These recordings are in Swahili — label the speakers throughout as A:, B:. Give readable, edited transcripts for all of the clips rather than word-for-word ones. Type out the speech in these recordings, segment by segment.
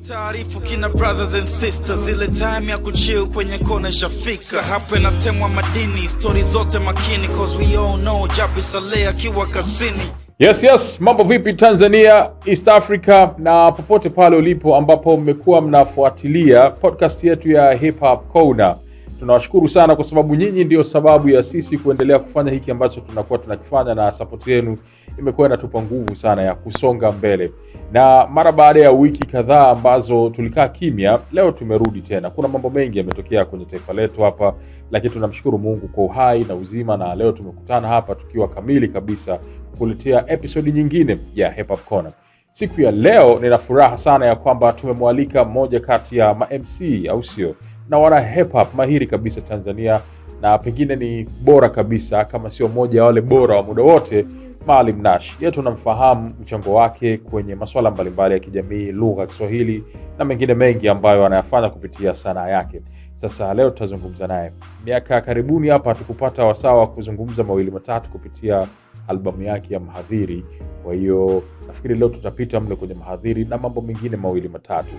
A: Taarifu kina brothers and sisters, ile time ya kuchill kwenye kona shafika. Hapa inatemwa madini, story zote makini, cause we all know Jabi Saleh akiwa kazini.
B: Yes, mambo vipi Tanzania, East Africa na popote pale ulipo ambapo mmekuwa mnafuatilia podcast yetu ya Hip Hop Corner. Tunawashukuru sana kwa sababu nyinyi ndio sababu ya sisi kuendelea kufanya hiki ambacho tunakuwa tunakifanya, na support yenu imekuwa inatupa nguvu sana ya kusonga mbele. Na mara baada ya wiki kadhaa ambazo tulikaa kimya, leo tumerudi tena. Kuna mambo mengi yametokea kwenye taifa letu hapa, lakini tunamshukuru Mungu kwa uhai na uzima, na leo tumekutana hapa tukiwa kamili kabisa kukuletea episode nyingine ya Hip Hop Corner. Siku ya leo nina furaha sana ya kwamba tumemwalika mmoja kati ya ma-MC au sio, na wana hip hop mahiri kabisa Tanzania, na pengine ni bora kabisa kama sio mmoja wa wale bora wa muda wote, Maalim Nash. Yeye tunamfahamu mchango wake kwenye masuala mbalimbali ya kijamii, lugha ya Kiswahili na mengine mengi ambayo anayafanya kupitia sanaa yake. Sasa leo tutazungumza naye. Miaka karibuni hapa tukupata wasawa kuzungumza mawili matatu kupitia albamu yake ya Mhadhiri. Kwa hiyo nafikiri leo tutapita mle kwenye Mhadhiri na mambo mengine mawili matatu.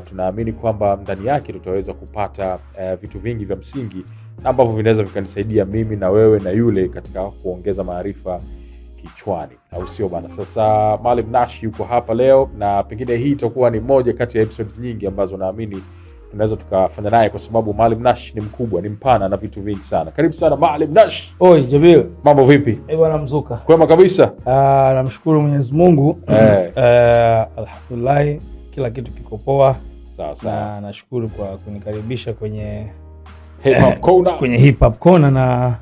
B: Tunaamini kwamba ndani yake tutaweza kupata vitu vingi vya msingi ambavyo vinaweza vikanisaidia mimi na wewe na yule katika kuongeza maarifa kichwani, au sio bana? Sasa Maalim Nash yuko hapa leo, na pengine hii itakuwa ni moja kati ya episodes nyingi ambazo naamini tunaweza tukafanya naye, kwa sababu Maalim Nash ni mkubwa, ni mpana na vitu vingi sana. Karibu sana Maalim Nash.
C: Oi Jabil,
B: mambo vipi?
C: Bwana mzuka.
B: Kwema kabisa.
C: Namshukuru Mwenyezi Mungu. Alhamdulillah, kila kitu kiko poa.
B: Sawa.
C: Na nashukuru kwa kunikaribisha kwenye
B: Hip Hop Corner.
C: Kwenye Hip Hop Corner, na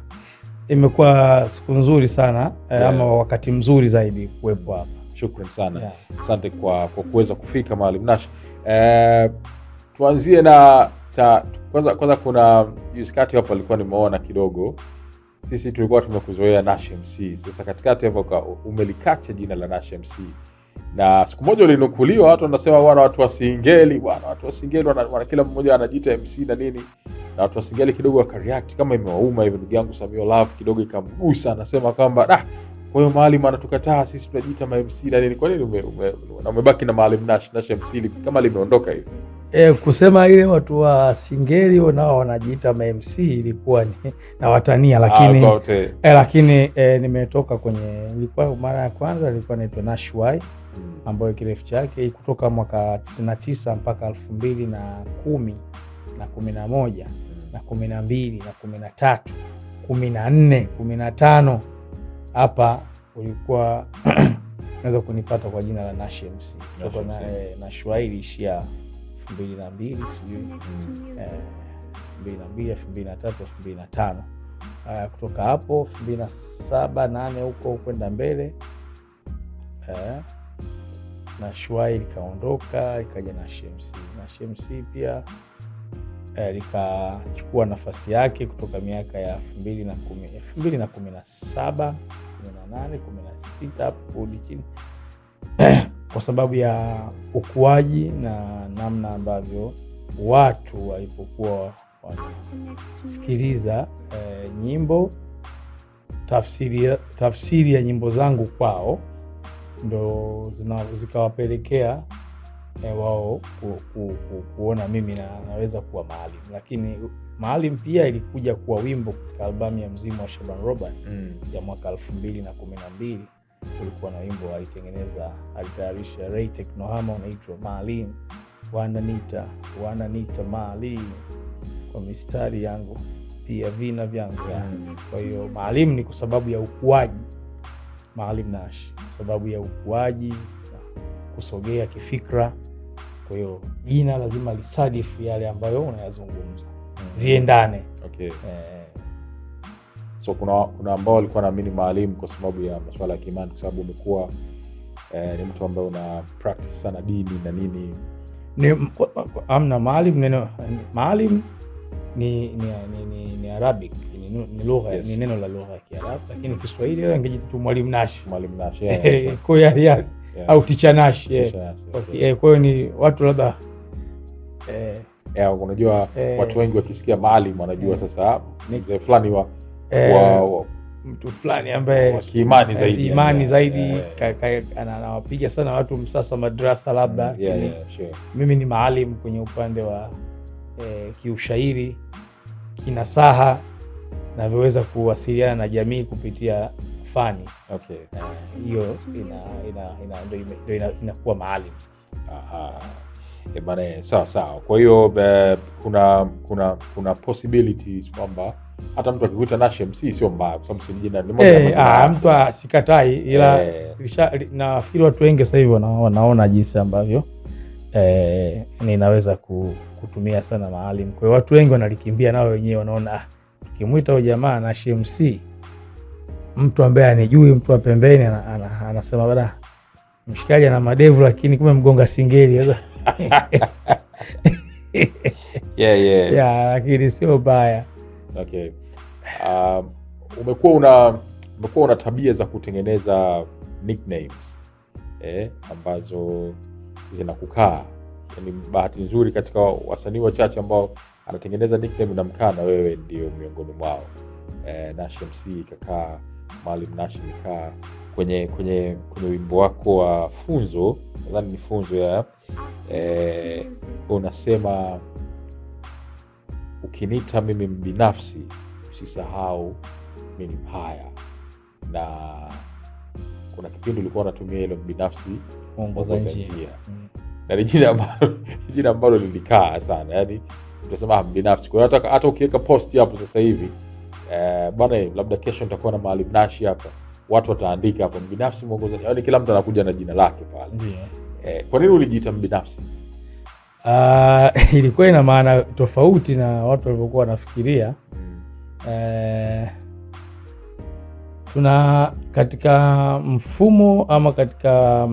C: imekuwa siku nzuri sana, ama wakati mzuri zaidi kuwepo hapa.
B: Shukrani sana. Asante kwa kuweza kufika Maalim Nash. Tuanzie na kwanza kuna juzi kati hapo alikuwa nimeona kidogo, sisi tulikuwa tumekuzoea Nash MC. Sasa katikati hapo umelikacha jina la Nash MC, na siku moja ulinukuliwa watu wanasema bwana, watu wa Singeli wana kila mmoja anajiita MC na nini, na watu wa Singeli kidogo wakareact kama imewauma hivi. Ndugu yangu Samio Love kidogo ikamgusa, anasema kwamba kwa hiyo Maalim anatukataa sisi tunajiita ma-MC na nini. Kwa nini umebaki na Maalim Nash MC kama limeondoka hivi?
C: Kusema ile watu wa Singeli nao wanajiita ma-MC ilikuwa ni na watania, lakini nimetoka kwenye, ilikuwa mara ya kwanza ilikuwa inaitwa Nash Y, ambayo kirefu chake kutoka mwaka 99 mpaka 2010 na 11 na 12 na 13 14 15 hapa ulikuwa unaweza kunipata kwa jina la Nash MC. Kutoka na Nash Y ilishia 2002 sijui 2002 2003 2005. Kutoka hapo 2007 8 huko kwenda mbele Nash Y likaondoka, ikaja Nash MC. Nash MC pia likachukua nafasi yake kutoka miaka ya 2010 2017 18 16 hapo chini kwa sababu ya ukuaji na namna ambavyo watu walipokuwa wanasikiliza nyimbo, tafsiri ya nyimbo zangu kwao ndo zikawapelekea wao kuona mimi naweza kuwa Maalim. Lakini Maalim pia ilikuja kuwa wimbo katika albamu ya Mzimu wa Shaban Robert ya mwaka 2012. Kulikuwa na wimbo alitayarisha Ray Teknohama unaitwa Maalim, wananita Maalim, kwa mistari yangu pia vina vyangu. Kwa hiyo Maalim ni kwa sababu ya ukuaji, Maalim Nash sababu ya ukuaji na kusogea kifikra. Kwa hiyo jina lazima lisadifu yale ambayo unayazungumza, viendane.
B: Okay. So kuna ambao walikuwa naamini Maalim kwa sababu ya masuala ya kimani, kwa sababu umekuwa ni mtu ambaye una practice sana dini na nini.
C: Amna Maalim, neno Maalim ni Arabic, ni lugha, ni neno la lugha ya Kiarabu, lakini Kiswahili angejiita tu Mwalimu Nash. Kwa hiyo au Teacher Nash. Okay. Kwa hiyo ni watu labda
B: unajua watu wengi wakisikia Maalim wanajua sasa mzee fulani
C: mtu fulani ambaye
B: kiimani zaidi,
C: imani zaidi, anawapiga sana watu msasa madrasa labda.
B: Sure.
C: Mimi ni maalim kwenye upande wa kiushairi, kinasaha, navyoweza kuwasiliana na jamii kupitia fani.
B: Okay.
C: Hiyo inakuwa maalim sasa.
B: Bana, sawa. Kwa hiyo kuna possibilities kwamba hata mtu akikuita Nash MC sio mbaya, kwa sababu si jina ni moja.
C: Mtu asikatai, ila nafikiri watu wengi sasa hivi wanaona jinsi ambavyo ninaweza kutumia sana maalim. Kwa hiyo watu wengi wanalikimbia, nao wenyewe wanaona tukimwita huyo jamaa Nash MC, mtu ambaye anijui, mtu wa pembeni anasema bada mshikaji na madevu, lakini kumbe mgonga singeli. Lakini sio baya.
B: Okay. Umekuwa una tabia za kutengeneza nicknames ambazo zinakukaa. Yaani bahati nzuri katika wasanii wachache ambao anatengeneza nickname na mkana, wewe ndio miongoni mwao. Nash MC kakaa, Maalim Nash nikaa kwenye wimbo wako wa Funzo, nadhani ni Funzo ya unasema ukiniita mimi mbinafsi usisahau mimi Mpaya. Na kuna kipindi ulikuwa unatumia ile mbinafsi
C: ongoza njia.
B: Na ni jina ambalo lilikaa sana, yani utasema mbinafsi. Kwa hiyo hata ukiweka post hapo sasa hivi bwana, labda kesho nitakuwa na Maalim Nash hapa, watu wataandika hapo mbinafsi mwongoza, yani kila mtu anakuja na jina lake pale. Kwa nini ulijiita mbinafsi?
C: Ilikuwa ina maana tofauti na watu walivyokuwa wanafikiria. Tuna katika mfumo ama katika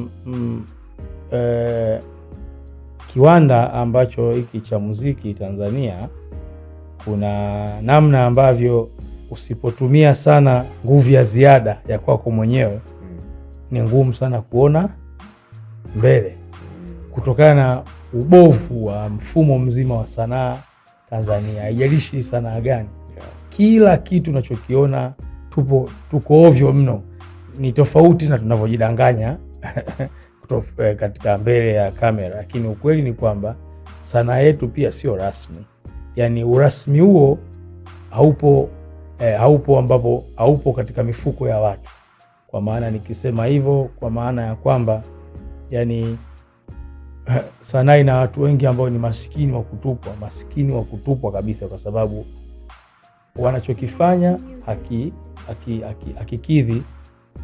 C: kiwanda ambacho hiki cha muziki Tanzania, kuna namna ambavyo usipotumia sana nguvu ya ziada ya kwako mwenyewe ni ngumu sana kuona mbele, kutokana na ubovu wa mfumo mzima wa sanaa Tanzania. Haijalishi sanaa gani, kila kitu unachokiona tuko ovyo mno. Ni tofauti na tunavyojidanganya katika mbele ya kamera, lakini ukweli ni kwamba sanaa yetu pia sio rasmi. Yani urasmi huo haupo katika mifuko ya watu. Kwa maana nikisema hivyo, kwa maana ya kwamba yani sanaa ina watu wengi ambao ni maskini wa kutupwa kabisa, kwa sababu wanachokifanya hakikidhi,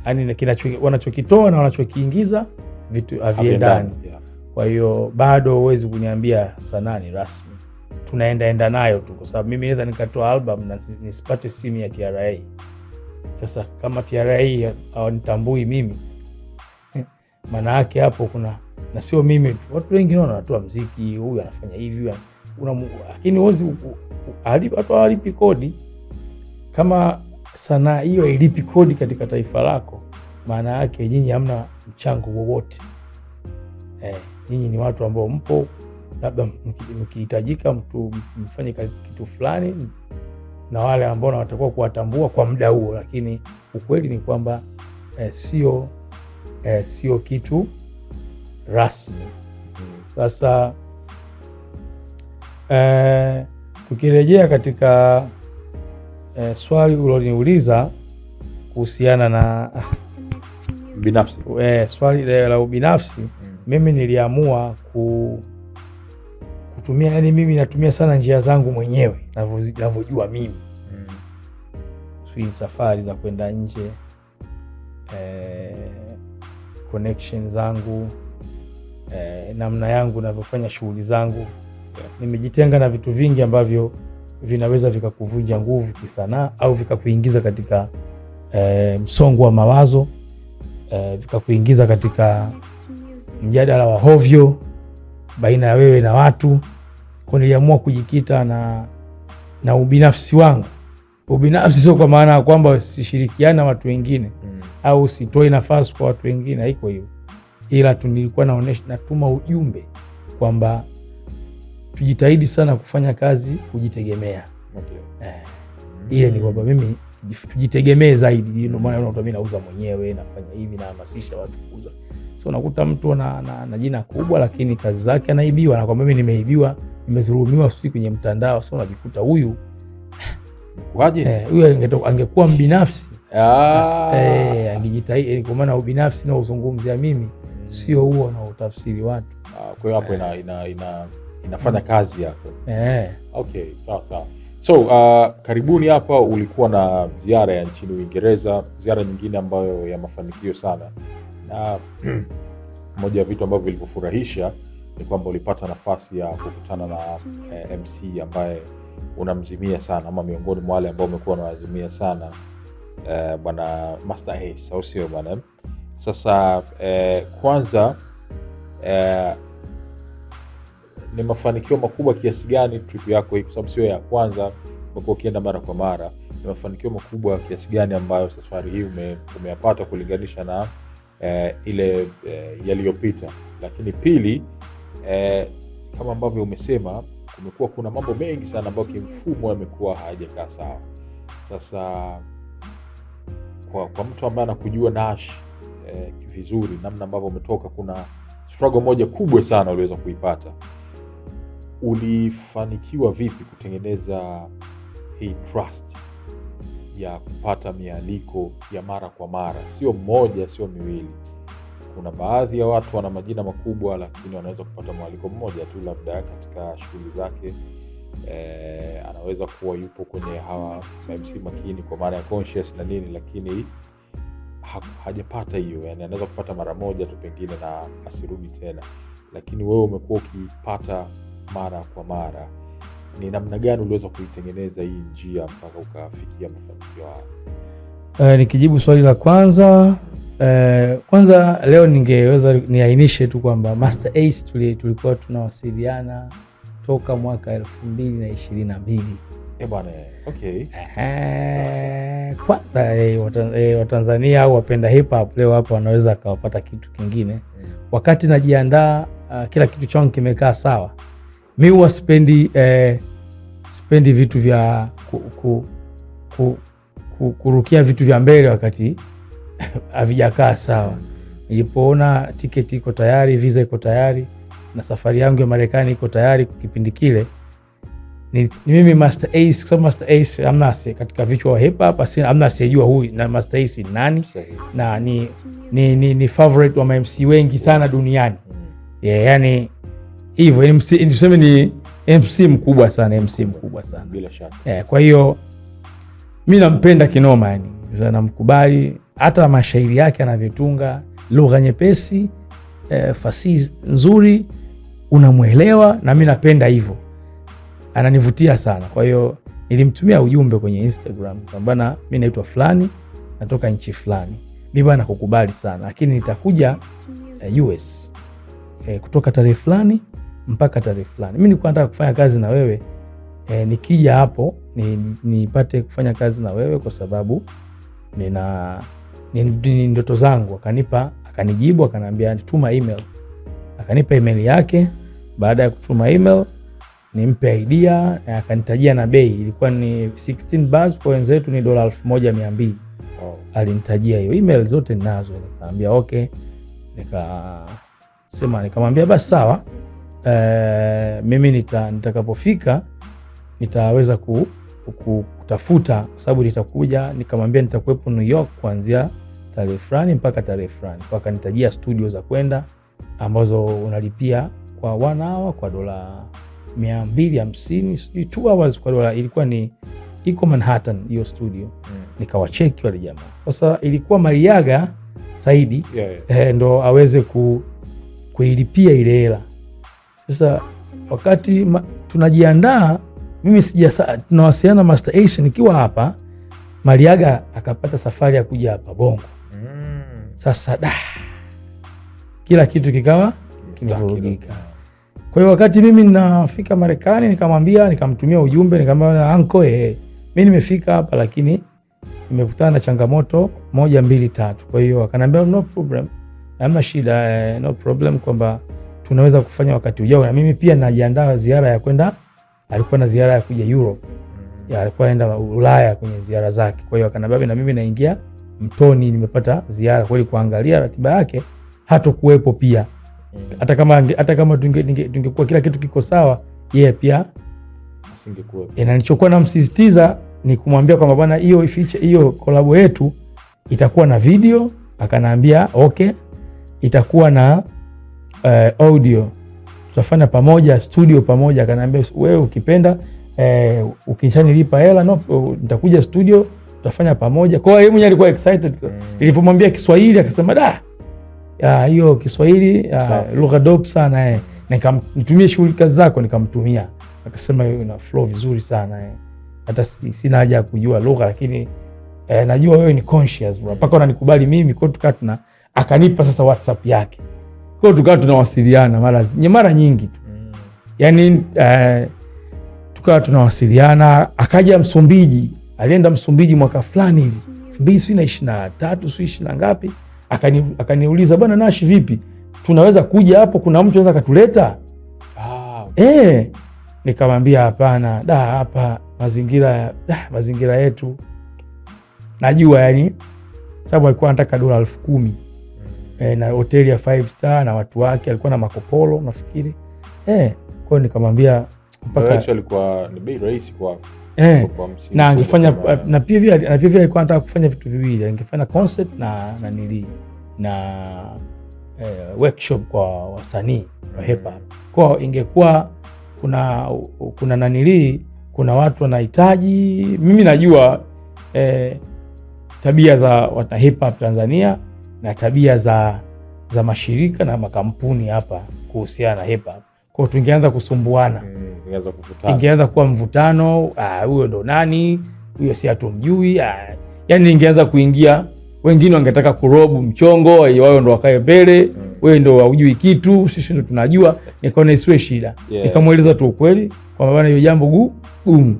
C: yani wanachokitoa na wanachokiingiza vitu haviendani. Kwa hiyo bado huwezi kuniambia sanaa ni rasmi. Tunaenda nayo tu, kwa sababu mimi naweza nikatoa album na nisipate simu ya TRA. Sasa kama TRA hawanitambui mimi, maana yake hapo kuna, na sio mimi tu, watu wengi nao wanatoa muziki, huyu anafanya hivi, lakini watu hawalipi kodi. Kama sanaa hiyo hailipi kodi katika taifa lako, maana yake nyinyi hamna mchango wowote. Nyinyi ni watu ambao mpo, labda mkihitajika mtu mfanye kitu fulani, na wale ambao watakuwa kuwatambua kwa muda huo, lakini ukweli ni kwamba sio kitu rasmi. Sasa tukirejea katika swali uliloniuliza kuhusiana na
B: binafsi,
C: swali la ubinafsi, mimi niliamua kutumia, yani mimi natumia sana njia zangu mwenyewe ninavyojua mimi. Safari za kwenda nje, connection zangu, namna yangu ninavyofanya shughuli zangu. Nimejitenga na vitu vingi ambavyo vinaweza vikakuvunja nguvu kisanaa au vikakuingiza katika msongo wa mawazo, vikakuingiza katika mjadala wa hovyo baina ya wewe na watu. Kwa niliamua kujikita na ubinafsi wangu. Ubinafsi sio kwa maana ya kwamba sishirikiana na watu wengine au sitoi nafasi kwa watu wengine, haiko hiyo. Ila nilikuwa natuma ujumbe kwamba tujitahidi sana kufanya kazi kujitegemea. Ile ni kwamba mimi tujitegemee zaidi. Ndio maana unaona mimi nauza mwenyewe, nafanya hivi, nahamasisha watu kuuza. So unakuta mtu na jina kubwa lakini kazi zake anaibiwa, na kwamba mimi nimeibiwa, nimezulumiwa sisi kwenye mtandao. So unajikuta huyu
B: waje
C: huyu angekuwa mbinafsi angejitahidi, kwa maana ubinafsi na uzungumzia mimi sio huo na utafsiri watu.
B: Kwa hiyo hapo inafanya kazi yako. Okay, sawa sawa. So karibuni hapa ulikuwa na ziara ya nchini Uingereza, ziara nyingine ambayo ya mafanikio sana, na moja ya vitu ambavyo vilivyofurahisha ni kwamba ulipata nafasi ya kukutana na MC ambaye unamzimia sana, ama miongoni mwa wale ambao umekuwa unawazimia sana, bwana Master Ace, au sio bwana? Sasa kwanza ni mafanikio makubwa kiasi gani trip yako hii, kwa sababu sio ya kwanza, umekuwa ukienda mara kwa mara. Ni mafanikio makubwa kiasi gani ambayo safari hii umeyapata kulinganisha na ile yaliyopita? Lakini pili, kama ambavyo umesema, kumekuwa kuna mambo mengi sana ambayo kimfumo yamekuwa hayajakaa sawa. Sasa kwa mtu ambaye anakujua Nash vizuri, namna ambavyo umetoka, kuna struggle moja kubwa sana uliweza kuipata. Ulifanikiwa vipi kutengeneza hii trust ya kupata mialiko ya mara kwa mara, sio mmoja, sio miwili? Kuna baadhi ya watu wana majina makubwa lakini wanaweza kupata mwaliko mmoja tu, labda katika shughuli zake. Anaweza kuwa yupo kwenye hawa MC makini kwa maana ya conscious na nini, lakini hajapata hiyo. Yani anaweza kupata mara moja tu pengine na asirudi tena, lakini wewe umekuwa ukipata mara kwa mara. Ni namna gani uliweza kuitengeneza hii njia mpaka ukafikia mafanikio haya?
C: Nikijibu swali la kwanza, kwanza leo ningeweza niainishe tu kwamba Master Ace tulikuwa tunawasiliana toka mwaka 2022.
B: Bwana, okay.
C: Kwanza Watanzania au wapenda hip hop leo hapa wanaweza kawapata kitu kingine. Wakati najiandaa, kila kitu changu kimekaa sawa, mimi huwa sipendi vitu vya kurukia vitu vya mbele wakati havijakaa sawa. Nilipoona tiketi iko tayari, visa iko tayari, na safari yangu ya Marekani iko tayari kipindi kile, ni mimi Master Ace, kwa sababu Master Ace amna katika vichwa wa hip hop, amna asiyejua huyu na Master Ace nani. Na ni favorite wa MC wengi sana duniani. Yani hivyo niseme ni MC mkubwa sana,
B: bila shaka.
C: Kwa hiyo mimi nampenda kinoma, yani namkubali, hata mashairi yake anavyotunga, lugha nyepesi, fasihi nzuri, unamuelewa, na mimi napenda hivyo, ananivutia sana. Kwa hiyo nilimtumia ujumbe kwenye Instagram kwamba mimi naitwa fulani, natoka nchi fulani, mimi bana kukubali sana, lakini nitakuja US kutoka tarehe fulani mpaka tarehe fulani. Mimi nilikuwa nataka kufanya kazi na wewe, nikija hapo nipate kufanya kazi na wewe kwa sababu ni ndoto zangu. Akanijibu akaniambia tuma email, akanipa email yake. Baada ya kutuma email nimpe idea, akanitajia na bei, ilikuwa ni 16 bars kwa wenzetu ni $1,200. Alinitajia hiyo, email zote ninazo. Nikamwambia okay, nikamwambia basi sawa, mimi nitakapofika nitaweza kutafuta, kwa sababu nitakuja. Nikamwambia nitakuwepo New York kuanzia tarehe fulani mpaka tarehe fulani. Kwa akanitajia studio za kwenda ambazo unalipia kwa 1 hour kwa $250, sijui 2 hours kwa dola, ilikuwa ni iko Manhattan hiyo studio. Nikawacheki wale jamaa. Sasa ilikuwa Mariaga Saidi ndo aweze kuilipia ile hela. Sasa wakati tunajiandaa, mimi tunawasiliana Master Ace nikiwa hapa, Mariaga akapata safari ya kuja hapa Bongo. Sasa kila kitu kikawa kimevurugika. Kwa hiyo wakati mimi nafika Marekani, nikamtumia ujumbe, nikamwambia anko, mimi nimefika hapa lakini nimekutana na changamoto 1 2 3. Kwa hiyo akaniambia no problem, hamna shida, no problem, kwamba tunaweza kufanya wakati ujao. Na mimi pia najiandaa ziara ya kwenda, alikuwa na ziara ya kuja Europe. alikuwa anaenda Ulaya kwenye ziara zake. Kwa hiyo akaniambia na mimi naingia Mtoni, nimepata ziara kweli, kuangalia ratiba yake hatokuwepo pia. Hata kama tungekuwa kila kitu kiko sawa, yeye pia asingekuwepo. Na nilichokuwa namsisitiza ni kumwambia kwamba bwana, hiyo collab yetu itakuwa na video. Akaniambia okay, itakuwa na audio, tutafanya pamoja studio pamoja. Akaniambia wewe ukipenda, ukishanilipa hela nitakuja studio, tutafanya pamoja. Kwa hiyo yeye mwenyewe alikuwa excited. Nilipomwambia Kiswahili akasema hiyo Kiswahili lugha dope sana nitumie shughuli kazi zako, nikamtumia. Akasema hiyo ina flow vizuri sana hata sina haja ya kujua lugha, lakini najua wewe ni conscious bro, mpaka unanikubali mimi. Kwa tukawa akanipa sasa WhatsApp yake, kwa tukawa tunawasiliana mara nyingi tu. Yani tukawa tunawasiliana. Akaja Msumbiji, alienda Msumbiji mwaka fulani hivi 2023 20 ngapi, akaniuliza bwana Nash, vipi tunaweza kuja hapo, kuna mtu anaweza katuleta? Nikamwambia hapana, hapa mazingira yetu najua, yani sababu alikuwa anataka dola 10,000 na hoteli ya 5 star na watu wake, alikuwa na makopolo nafikiri. Kwa hiyo nikamwambia
B: mpaka alikuwa ni bei rahisi kwa
C: na angefanya na pia alikuwa anataka kufanya vitu viwili, angefanya concert na workshop kwa wasanii wa hip hop. Kwa ingekuwa kuna watu wanahitaji. Mimi najua tabia za wata hip hop Tanzania na tabia za mashirika na makampuni hapa kuhusiana na hip hop. Kwa tungeanza kusumbuana, ingeanza kuwa mvutano, huyo ndo nani, huyo si hatumjui. Yani ingeanza kuingia, wengine wangetaka kurobu mchongo, wao ndo wakae mbele, wewe ndo hujui kitu, sisi ndo tunajua. Nikaona isiwe shida, nikamweleza tu ukweli kwamba bwana, hiyo jambo gumu.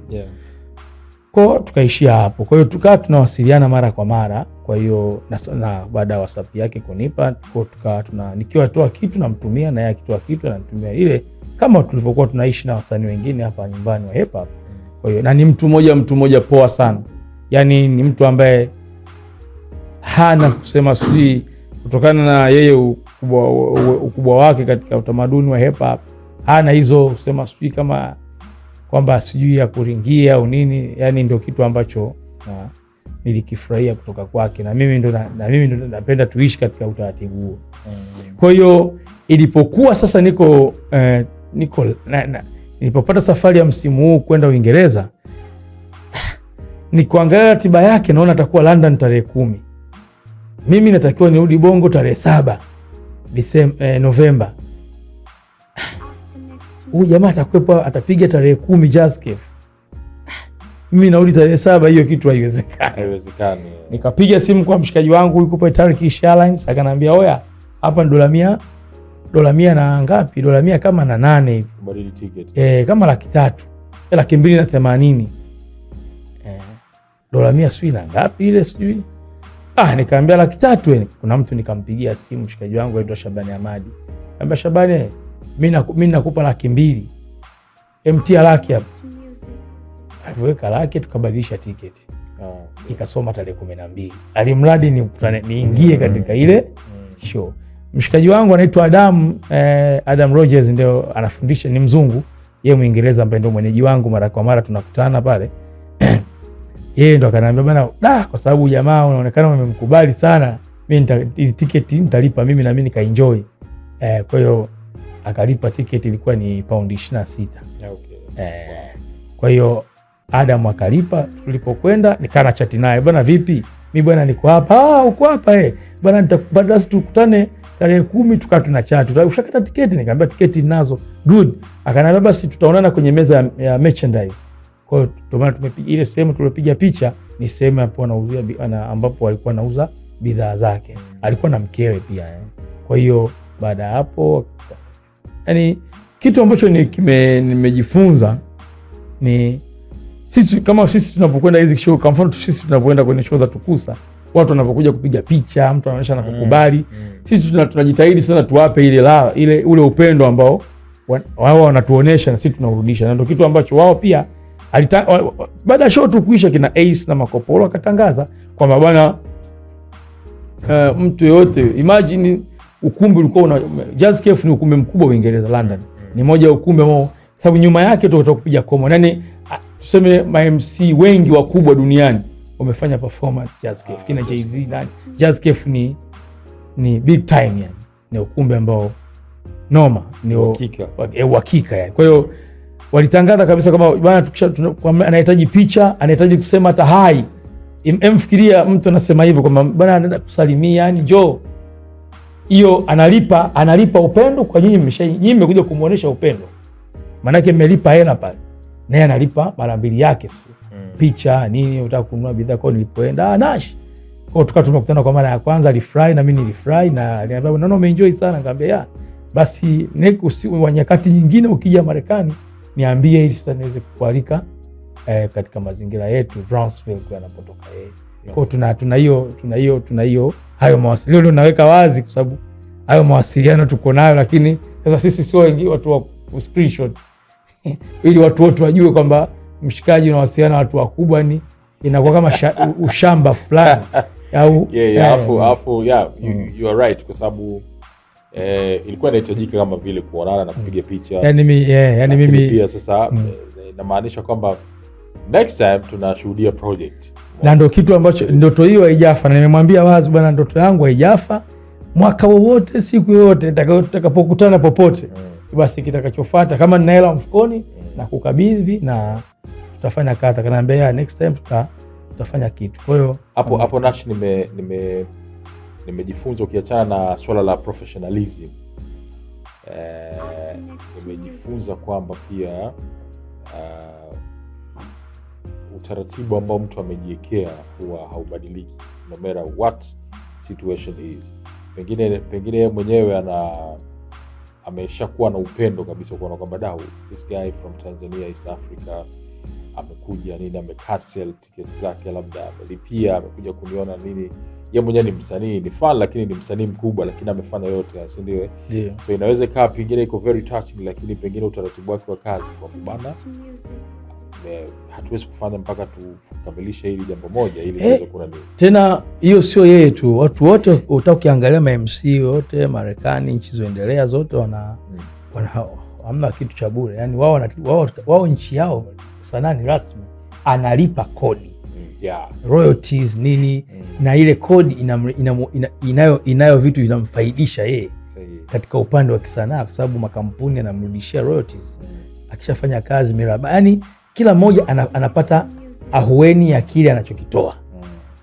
C: Kwa tukaishia hapo. Kwa hiyo tukawa tunawasiliana mara kwa mara. Kwa hiyo na baada ya WhatsApp yake kunipa, tukawa nikiwa toa kitu namtumia, na yeye akitoa kitu ananitumia, ile kama tulivyokuwa tunaishi na wasanii wengine hapa nyumbani wa hip hop. Kwa hiyo na ni mtu mmoja poa sana. Yani ni mtu hana kusema sijui, kutokana na yeye ukubwa wake katika utamaduni wa hip hop, hana hizo kusema sijui kama kwamba sijui ya kuringia au nini. Yani ndio kitu ambacho nilikifurahia kutoka kwake, na mimi ndo napenda tuishi katika utaratibu huo. Kwa hiyo ilipokuwa sasa nilipopata safari ya msimu huu kwenda Uingereza, nikuangalia ratiba yake, naona atakuwa London tarehe 10. Mimi natakiwa nirudi Bongo tarehe 7 Novemba. Huyu jamaa atakuwepo, atapiga tarehe 10 Jazz Cafe. Mimi narudi tarehe 7, hiyo kitu haiwezekani. Nikapiga simu kwa mshikaji wangu yuko pale Turkish Airlines, akaniambia oya, hapa ni dola 100 na ngapi? Dola 100 kama na 8 hivi.
B: Kubadili ticket.
C: Kama 300,000. 280. Dola 100 sijui na ngapi ile sijui. Nikaambia 300,000. Kuna mtu nikampigia simu, mshikaji wangu aitwa Shabani Ahmadi. Nikamwambia Shabani, mimi nakupa 200,000. Mtia laki hapo. Aliweka laki, tukabadilisha tiketi. Ikasoma tarehe 12. Alimradi niingie katika ile show. Mshikaji wangu anaitwa Adam Rogers, ndio anafundisha, ni mzungu, yeye Muingereza, ambaye ndio mwenyeji wangu, mara kwa mara tunakutana pale. Yeye ndo akaniambia bana, kwa sababu jamaa unaonekana umemkubali sana, mimi hizi tiketi nitalipa mimi, na mimi nikaenjoy. Kwa hiyo akalipa tiketi, ilikuwa ni pound 26. Kwa hiyo Adam akalipa. Tulipokwenda nikana chati naye, bwana vipi, mimi bwana niko hapa. Uko hapa bwana, nitakupata tukutane tarehe 10, tukaa tuna chat. Ushakata tiketi? Nikamwambia tiketi ninazo. Good. Akaniambia basi tutaonana kwenye meza ya merchandise. Kwa hiyo ndio maana tumepiga ile sehemu tulipiga picha, ni sehemu hapo anauzia ambapo alikuwa anauza bidhaa zake. Alikuwa na mkewe pia. Kwa hiyo baada hapo, yani kitu ambacho nimejifunza ni sisi tunapokwenda hizi show, kwa mfano sisi tunapoenda kwenye show za Tukusa, watu wanapokuja kupiga picha, mtu anaonyesha na kukubali, sisi tunajitahidi sana tuwape ule upendo ambao wao wanatuonesha na sisi tunarudisha, na ndio kitu ambacho wao pia Baada ya show tu kuisha, kina Ace na Makopolo akatangaza kwamba bwana, mtu yote imagine ukumbi ulikuwa Jazz Cafe ni ukumbi mkubwa Uingereza, London. Ni moja ya ukumbi ambao sababu nyuma yake tutakuja kupiga komo. Yaani tuseme ma MC wengi wakubwa duniani wamefanya performance Jazz Cafe. Kina Jay-Z na Jazz Cafe ni big time yani. Ni ukumbi ambao noma, ni uhakika yani. Kwa hiyo walitangaza kabisa kama bwana, anahitaji picha, anahitaji kusema hata hai. Mfikiria mtu anasema hivyo kwamba bwana anaenda kusalimia, yani njoo. Hiyo analipa upendo kwa nyinyi mmekuja kumuonesha upendo. Maana yake mmelipa hela pale. Naye analipa mara mbili yake. Picha nini, unataka kununua bidhaa kwa nilipoenda Nash. Kwa tukawa tumekutana kwa mara ya kwanza, alifurahi na mimi nilifurahi na aliniambia naona umeenjoy sana. Nikamwambia ya basi wa nyakati nyingine ukija Marekani niambie ili sasa niweze kukualika katika mazingira yetu Brownsville kwa anapotoka yeye. Kwa tuna hiyo hayo mawasiliano naweka wazi kwa sababu hayo mawasiliano tuko nayo, lakini sasa sisi sio wengi watu wa screenshot ili watu wote wajue kwamba mshikaji na wasiliana watu wakubwa ni inakuwa kama ushamba fulani au
B: you are right kwa sababu ilikuwa inahitajika kama vile kuonana na kupiga picha.
C: Yani mimi
B: pia sasa inamaanisha kwamba next time tunashuhudia project.
C: Na ndio kitu ambacho ndoto hiyo haijafa, na nimemwambia wazi bwana, ndoto yangu haijafa. Mwaka wowote, siku yoyote tutakapokutana popote, basi kitakachofuata kama nina hela mfukoni na kukabidhi na tutafanya kata. Kanaambia next time tutafanya kitu. Kwa hiyo
B: hapo Nash nimejifunza ukiachana na swala la professionalism, nimejifunza kwamba pia utaratibu ambao mtu amejiwekea huwa haubadiliki no matter what situation is. Pengine mwenyewe ameshakuwa na upendo kabisa kuona kwamba dau this guy from Tanzania, East Africa amekuja nini, amecancel tickets zake, labda amelipia, amekuja kuniona nini. Yeye mwenyewe ni msanii, ni fan, lakini ni msanii mkubwa, lakini amefanya yote, si ndio?
C: Yeah.
B: So inaweza kaa pengine iko very touching, lakini pengine utaratibu wake wa kazi kwa bana hatuwezi kufanya mpaka tukamilishe hili jambo moja ili tuweze kuna nini.
C: Tena hiyo sio yeye tu, watu wote ukiangalia ma MC wote Marekani, nchi zoendelea zote wana hamna kitu cha bure. Yani wao nchi yao sanaa ni rasmi, analipa kodi. Royalties nini na ile kodi inayo vitu vinamfaidisha yeye katika upande wa kisanaa, kwa sababu makampuni yanamrudishia royalties akishafanya kazi miraba. Yani kila mmoja anapata ahueni ya kile anachokitoa.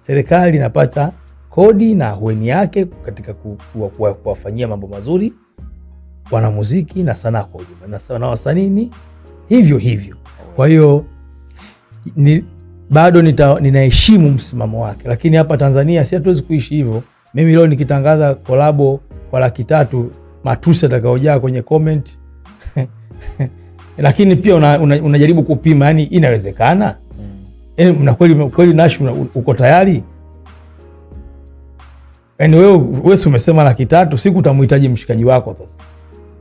C: Serikali inapata kodi na ahueni yake katika kuwafanyia mambo mazuri wanamuziki na sanaa kwa ujumla, na wasanii hivyo. Kwa hiyo bado ninaheshimu msimamo wake, lakini hapa Tanzania si hatuwezi kuishi hivyo. Mimi leo nikitangaza kolabo kwa 300,000 matusi atakaojaa kwenye comment lakini pia unajaribu kupima, yani inawezekana? Yaani kweli Nash uko tayari? Yaani wewe umesema 300,000, siku utamhitaji mshikaji wako sasa.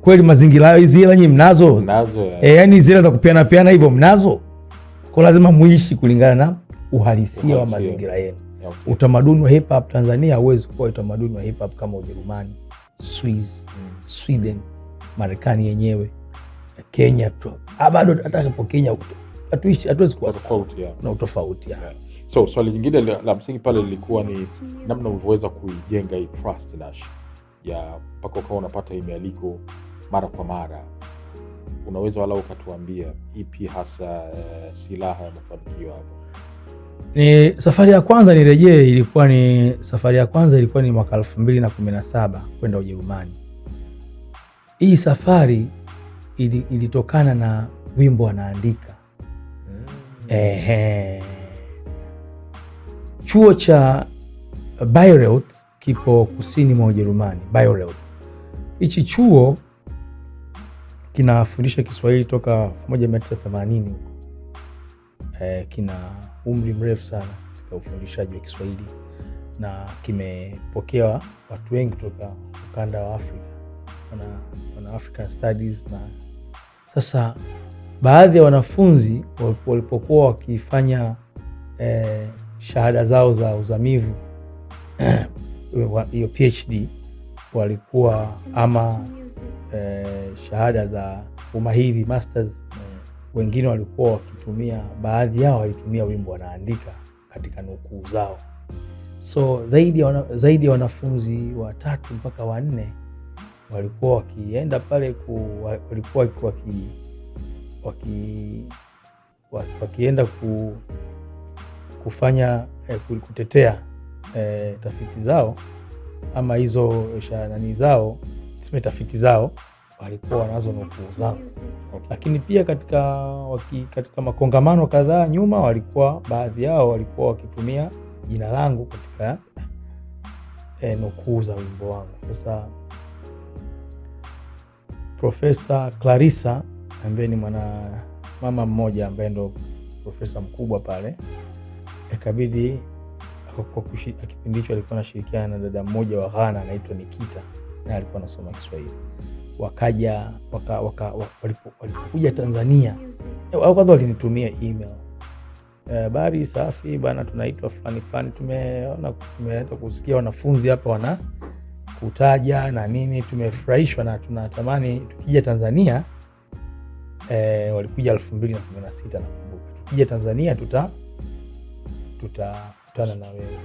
C: Kweli mazingira hizi hela nyinyi mnazo? Yaani zile za kupeana hivyo mnazo? Kwa lazima muishi kulingana na uhalisia wa mazingira yenu. Utamaduni wa hip hop Tanzania hauwezi kuwa utamaduni wa hip hop kama Ujerumani, Swiss, Sweden, Marekani yenyewe, Kenya tu. Bado hata hapo Kenya hatuwezi kuwa na utofauti.
B: So swali lingine la msingi pale lilikuwa ni namna ulivyoweza kuijenga hii trust Nash ya mpaka ukawa unapata mialiko mara kwa mara. Unaweza walau ukatuambia ipi hasa silaha ya mafanikio hapo?
C: Ni safari ya kwanza nirejee, ilikuwa ni mwaka 2017 kwenda Ujerumani. Hii safari ilitokana na wimbo anaandika. Chuo cha Bayreuth kipo kusini mwa Ujerumani, Bayreuth. Hichi chuo kinafundisha Kiswahili toka 1980 huko. Kina umri mrefu sana katika ufundishaji wa Kiswahili na kimepokea watu wengi kutoka ukanda wa Afrika. Wana African Studies, na sasa baadhi ya wanafunzi walipokuwa wakifanya shahada zao za uzamivu hiyo PhD, walikuwa ama shahada za umahiri masters, wengine walikuwa wakitumia, baadhi yao walitumia wimbo wanaandika katika nukuu zao. So zaidi ya wanafunzi 3 mpaka 4 walikuwa wakienda pale walikuwa wakienda kufanya kutetea tafiti zao ama hizo nani zao, tuseme tafiti zao, walikuwa wanazo nukuu zao. Lakini pia katika makongamano kadhaa nyuma, walikuwa baadhi yao walikuwa wakitumia jina langu katika nukuu za wimbo wangu. Sasa Profesa Clarissa ambaye ni mama mmoja ambaye ndo profesa mkubwa pale, ikabidi kwa kipindi hicho alikuwa anashirikiana na dada mmoja wa Ghana anaitwa Nikita, na alikuwa anasoma Kiswahili. Wakaja walipokuja Tanzania, au kwanza walinitumia email, habari safi bana, tunaitwa fulani, tumeenda kusikia wanafunzi hapa wana kutaja na nini, tumefurahishwa na tunatamani tukija Tanzania, walikuja 2016 nakumbuka, tukija Tanzania tutakutana na wewe.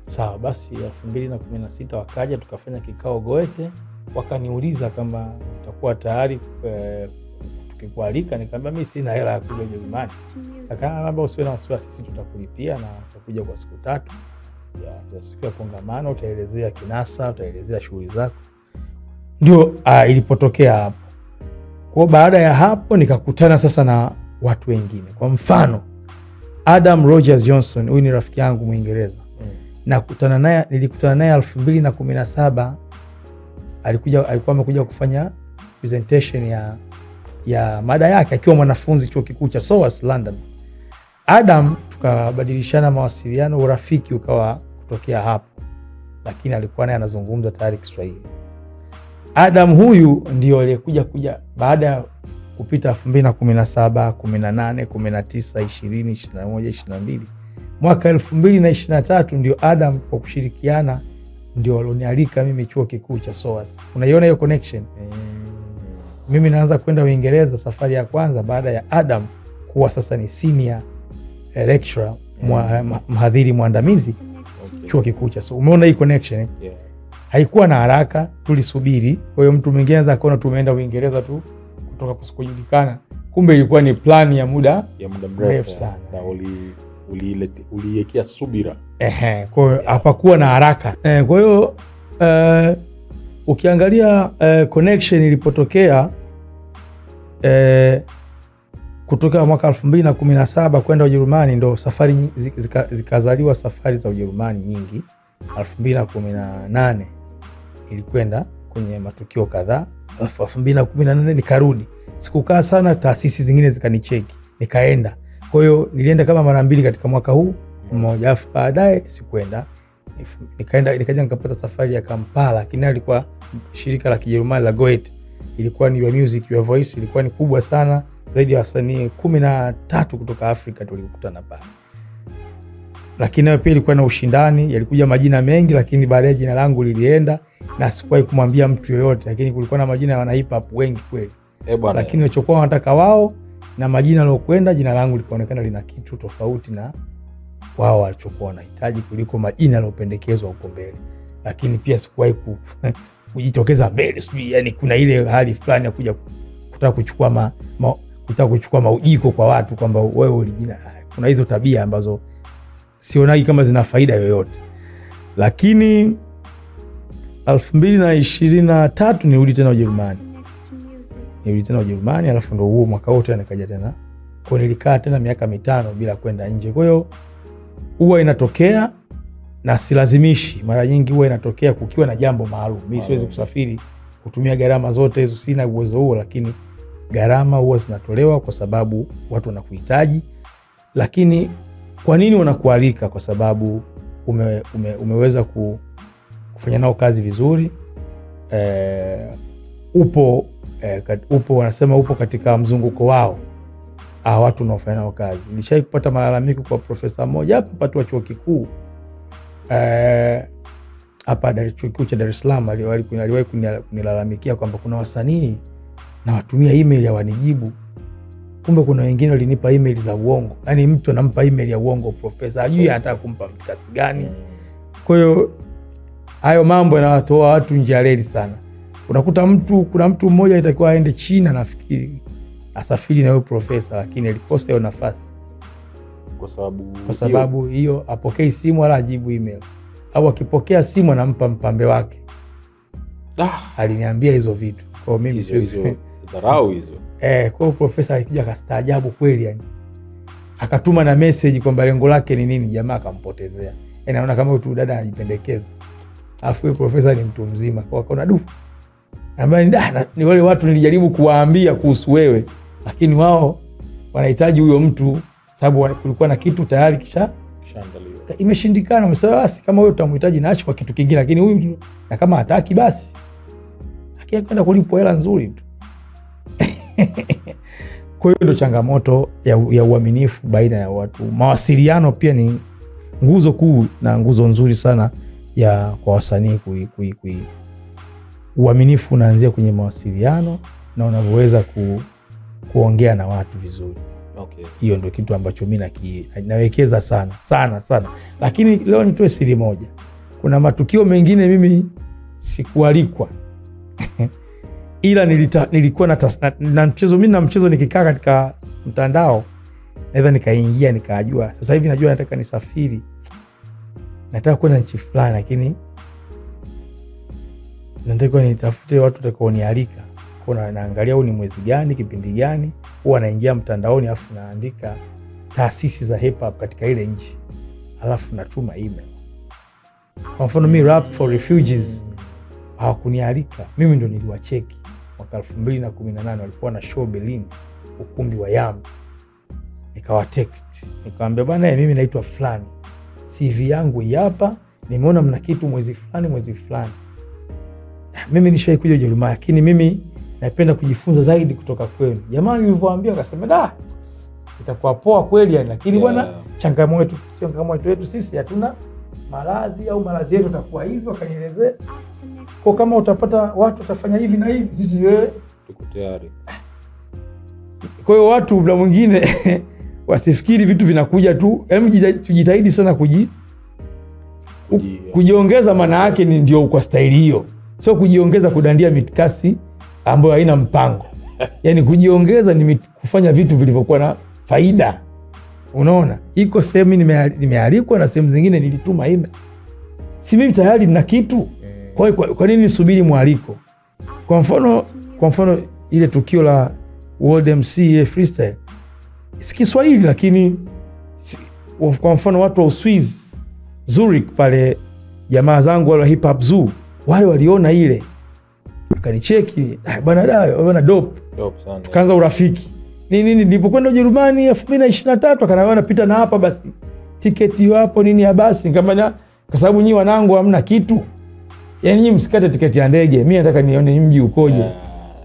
C: Sawa basi, 2016 wakaja, tukafanya kikao Goethe, wakaniuliza kama utakuwa tayari tukikualika. Nikamwambia mimi sina hela ya kuja Ujerumani. Akaambia usiwe na wasiwasi, sisi tutakulipia na utakuja kwa siku 3 ya siku ya kongamano, utaelezea kinasa, utaelezea shughuli zako. Ndio ilipotokea hapo. Kwa baada ya hapo nikakutana sasa na watu wengine. Kwa mfano Adam Rogers Johnson, huyu ni rafiki yangu Mwingereza. Nilikutana naye 2017. Alikuwa amekuja kufanya presentation ya mada yake akiwa mwanafunzi chuo kikuu cha SOAS London. Adam tukabadilishana mawasiliano, urafiki ukawa kutokea hapo, lakini alikuwa naye anazungumza tayari Kiswahili. Adam huyu ndio aliyekuja baada ya kupita 2017, 18, 19, 20, 21, 22. Mwaka 2023 ndio Adam kwa kushirikiana ndio walionialika mimi chuo kikuu cha SOAS. Unaiona hiyo connection? Mimi naanza kwenda Uingereza safari ya kwanza baada ya Adam kuwa sasa ni senior lecturer, mhadhiri mwandamizi chuo kikuu cha SOAS. Umeona hii connection? Haikuwa na haraka, tulisubiri. Kwa hiyo mtu mwingine anaweza kuona tumeenda Uingereza tu kutoka kusikujulikana, kumbe ilikuwa ni plan ya muda mrefu sana.
B: Na uliwekea subira.
C: Kwa hiyo hapakuwa na haraka. Kwa hiyo ukiangalia connection ilipotokea kutoka mwaka 2017 kwenda Ujerumani, ndo safari zikazaliwa safari za Ujerumani nyingi. 2018 ilikwenda kwenye matukio kadhaa. 2018 nikarudi, sikukaa sana, taasisi zingine zikanicheki, nikaenda. Kwa hiyo nilienda kama mara 2 katika mwaka huu mmoja, afu baadaye sikwenda. Nikaja nikapata safari ya Kampala, lakini ilikuwa shirika la Kijerumani la Goethe, ilikuwa ni Your Music Your Voice, ilikuwa ni kubwa sana, zaidi ya wasanii 13 kutoka Afrika tulikutana pale. Lakini nayo pia ilikuwa na ushindani, yalikuja majina mengi, lakini baadaye jina langu lilienda, na sikuwahi kumwambia mtu yoyote, lakini kulikuwa na majina ya wana hip hop wengi kweli. Lakini walichokuwa wanataka wao na majina yalokwenda, jina langu likaonekana lina kitu tofauti na wao walichokuwa wanahitaji kuliko majina yalopendekezwa huko mbele. Lakini pia sikuwahi kujitokeza mbele, sijui yani kuna ile hali fulani ya kuja kutaka kuchukua maujiko kwa watu kwamba wewe ulijina. Kuna hizo tabia ambazo sionagi kama zina faida yoyote. Lakini 2023 nirudi tena Ujerumani. Alafu ndo huo mwaka wote nikaja tena. Kwa nilikaa tena miaka 5 bila kwenda nje. Kwa hiyo huwa inatokea na silazimishi, mara nyingi huwa inatokea kukiwa na jambo maalum. Mimi siwezi kusafiri kutumia gharama zote hizo, sina uwezo huo, lakini gharama huwa zinatolewa kwa sababu watu wanakuhitaji. Lakini kwa nini wanakualika? Kwa sababu umeweza kufanya nao kazi vizuri, upo wanasema upo katika mzunguko wao watu unaofanya nao kazi. Nilishai kupata malalamiko kwa profesa mmoja hapa tu wa chuo kikuu hapa chuo kikuu cha Dar es Salaam, aliwahi kunilalamikia kwamba kuna wasanii na watumia email hawanijibu. Kumbe kuna wengine walinipa email za uongo. Yaani mtu anampa email ya uongo profesa, ajui anataka kumpa mtikasi gani. Kwa hiyo hayo mambo yanawatoa watu nje ya reli sana. Unakuta kuna mtu mmoja alitakiwa aende China, nafikiri asafiri na huyo profesa, lakini alikosa hiyo nafasi kwa sababu hiyo apokei simu wala ajibu email, au akipokea simu anampa mpambe wake. Aliniambia hizo vitu. Kwa mimi siwezi
B: dharau hizo.
C: Kwa hiyo profesa alikuja akastaajabu kweli, yani akatuma na message kwamba lengo lake ni nini, jamaa akampotezea. Naona kama mtu dada anajipendekeza, afu huyo profesa ni mtu mzima. Kwa akaona ambaye ni wale watu nilijaribu kuwaambia kuhusu wewe, lakini wao wanahitaji huyo mtu sababu kulikuwa na kitu tayari kishaandaliwa. Imeshindikana, msema basi kama wewe utamhitaji naacho kwa kitu kingine, lakini huyu na kama hataki basi akienda kulipwa hela nzuri tu. Kwa hiyo ndio changamoto ya uaminifu baina ya watu. Mawasiliano pia ni nguzo kuu na nguzo nzuri sana kwa wasanii. Uaminifu unaanzia kwenye mawasiliano na unavyoweza kuongea na watu vizuri.
B: Okay.
C: Hiyo ndio kitu ambacho mimi nawekeza sana. Lakini leo nitoe siri moja. Kuna matukio mengine mimi sikualikwa. Ila nilikuwa na mchezo, mimi na mchezo nikikaa katika mtandao naweza nikaingia nikajua. Sasa hivi najua nataka nisafiri, nataka kwenda nchi fulani, lakini nataka nitafute watu watakaonialika. Kuna naangalia huu ni mwezi gani, kipindi gani, huwa naingia mtandaoni afu naandika taasisi za hip hop katika ile nchi, alafu natuma email. Kwa mfano mimi Rap for Refugees hawakunialika, mimi ndo niliwacheki. Mwaka 2018 walikuwa na show Berlin, ukumbi wa Yam. Nikawa text, nikamwambia bwana, mimi naitwa fulani, CV yangu hapa, nimeona mna kitu mwezi fulani. Mimi nishawahi kuja Ujerumani, lakini mimi napenda kujifunza zaidi kutoka kwenu. Jamani nilivyoambia akasema itakuwa poa kweli yani, lakini bwana changamoto yetu sisi hatuna malazi, au malazi yetu takuwa hivyo. Akanielezea kwa kama utapata watu watafanya hivi na hivi, sisi wewe
B: tuko tayari.
C: Kwa hiyo watu bila mwingine wasifikiri vitu vinakuja tu. Tujitahidi sana kujiongeza, maana yake ni ndio kwa staili hiyo. Sio kujiongeza kudandia mitikasi ambayo haina mpango. Yaani kujiongeza ni kufanya vitu vilivyokuwa na faida. Unaona? Iko sehemu nimealikwa na sehemu zingine nilituma email. Si mimi tayari nina kitu. Kwa nini nisubiri mwaliko? Kwa mfano ile tukio la World MC Freestyle. Si Kiswahili, lakini kwa mfano watu wa Uswizi, Zurich pale, jamaa zangu wale wa Hip Hop Zoo, wale waliona ile akanicheki, bwana dope sana. Tukaanza urafiki. Nini nilipokwenda Ujerumani 2023 akaniambia napita na hapa, basi tiketi hapo nini ya basi, nikamwambia kwa sababu nyinyi wanangu hamna kitu. Yaani nyinyi msikate tiketi ya ndege, mimi nataka nione mji ukoje.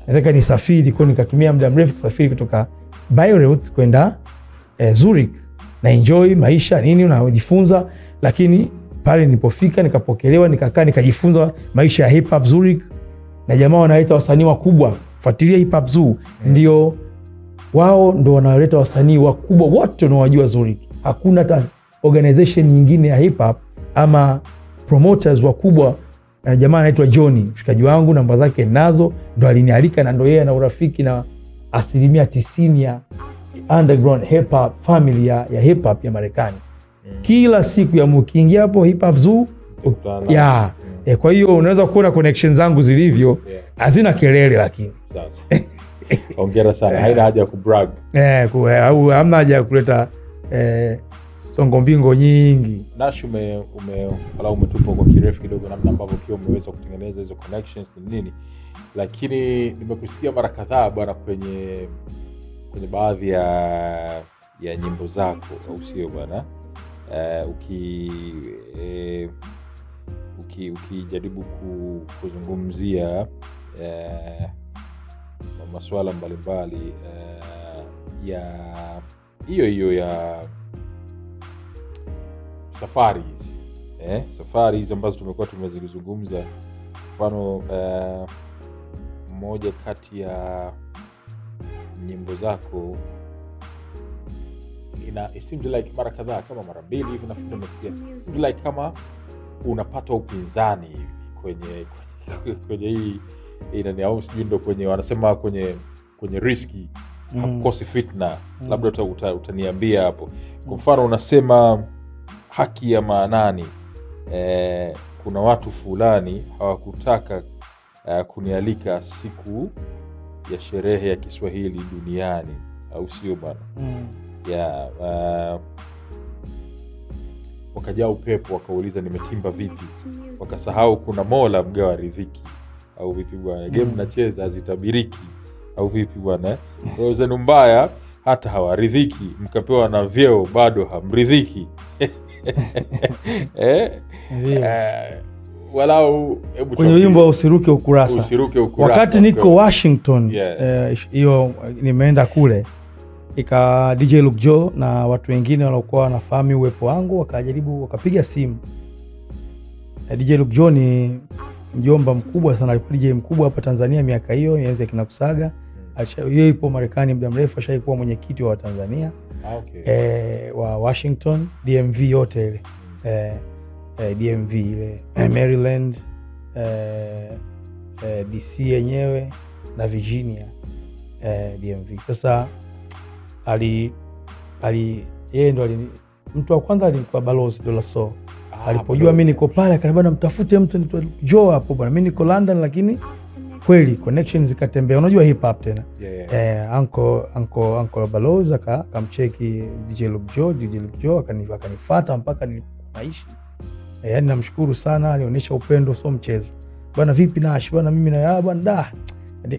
C: Nataka nisafiri, kwa nikatumia muda mrefu kusafiri kutoka Bayreuth kwenda Zurich na enjoy maisha nini unajifunza, lakini pale nilipofika nikapokelewa, nikakaa nikajifunza maisha ya hip hop Zurich, na jamaa wanaleta wasanii wakubwa. Fuatilia Hip Hop Zoo, ndio wao ndio wanaleta wasanii wakubwa wote unaowajua Zurich. Hakuna hata organization nyingine ya hip hop ama promoters wakubwa. Na jamaa anaitwa Johnny, mshikaji wangu, namba zake nazo, ndo alinialika na ndo yeye ana urafiki na 90% ya underground hip hop family ya hip hop ya Marekani. Kila siku ya mkiingia hapo Hip Hop Zoo kwa hiyo unaweza kuona connections zangu zilivyo, hazina kelele, lakini
B: sasa hongera sana. Haina haja ya kubrag
C: au hamna haja ya kuleta songo mbingo nyingi.
B: Nash umetupa kwa kirefu kidogo namna ambavyo pia umeweza kutengeneza hizo connections na nini, lakini nimekusikia mara kadhaa bwana kwenye baadhi ya nyimbo zako, au sio bwana, ukijaribu kuzungumzia masuala mbalimbali ya hiyo ya safari hizi ambazo tumekuwa tumezizungumza. Mfano moja kati ya nyimbo zako it seems like mara kadhaa, kama mara 2 hivi nafikiri nimesikia, seems like kama unapata upinzani hivi kwenye hii inani, au sijui ndo kwenye wanasema kwenye riski hakukosi fitna. Labda utaniambia hapo. Kwa mfano unasema haki ya maanani, kuna watu fulani hawakutaka kunialika siku ya sherehe ya Kiswahili duniani, au sio bana? Wakajaa upepo wakauliza nimetimba vipi, wakasahau kuna Mola mgawa riziki, au vipi bwana? Game nacheza hazitabiriki, au vipi bwana? Kwa zenu mbaya hata hawaridhiki, mkapewa na vyeo bado hamridhiki. Walau
C: kwenye wimbo usiruke ukurasa. Wakati niko Washington, hiyo nimeenda kule, ika DJ Luke Joe na watu wengine waliokuwa wanafahamu uwepo wangu wakajaribu, wakapiga simu. DJ Luke Joe ni mjomba mkubwa sana, alikuwa DJ mkubwa hapa Tanzania miaka hiyo, yenzi kina Kusaga. Yeye yupo Marekani muda mrefu, ashaikuwa mwenyekiti wa Tanzania. Wa Washington, DMV yote ile. DMV ile, Maryland, DC yenyewe na Virginia, DMV. Sasa yeye ndo mtu wa kwanza alikuwa Balozi de la Soul. Alipojua mimi niko pale akaniambia mtafute mtu anaitwa Joe hapo bwana. Mimi niko London, lakini kweli connections zikatembea. Unajua hip hop tena. Uncle Balozi akamcheki DJ Luke Joe akanifuata mpaka nilipoishi. Yaani namshukuru sana, alionyesha upendo sio mchezo. Bwana vipi Nash bwana, mimi na bwana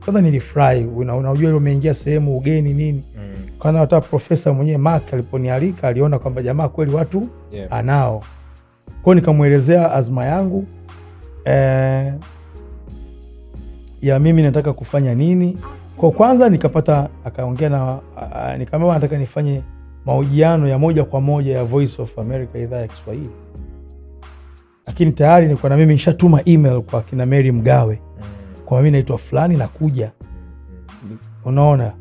C: kwanza nilifurahi. Unajua ile umeingia sehemu ugeni nini. Kana hata profesa mwenyewe Mark aliponialika aliona kwamba jamaa kweli watu anao. Kwa nikamuelezea azma yangu ya mimi nataka kufanya nini. Kwa kwanza nikapata, akaongea na nikamwambia nataka nifanye mahojiano ya moja kwa moja ya Voice of America idhaa ya Kiswahili. Lakini tayari nilikuwa na mimi nishatuma email kwa kina Mary Mgawe kwa mimi naitwa fulani nakuja. Unaona?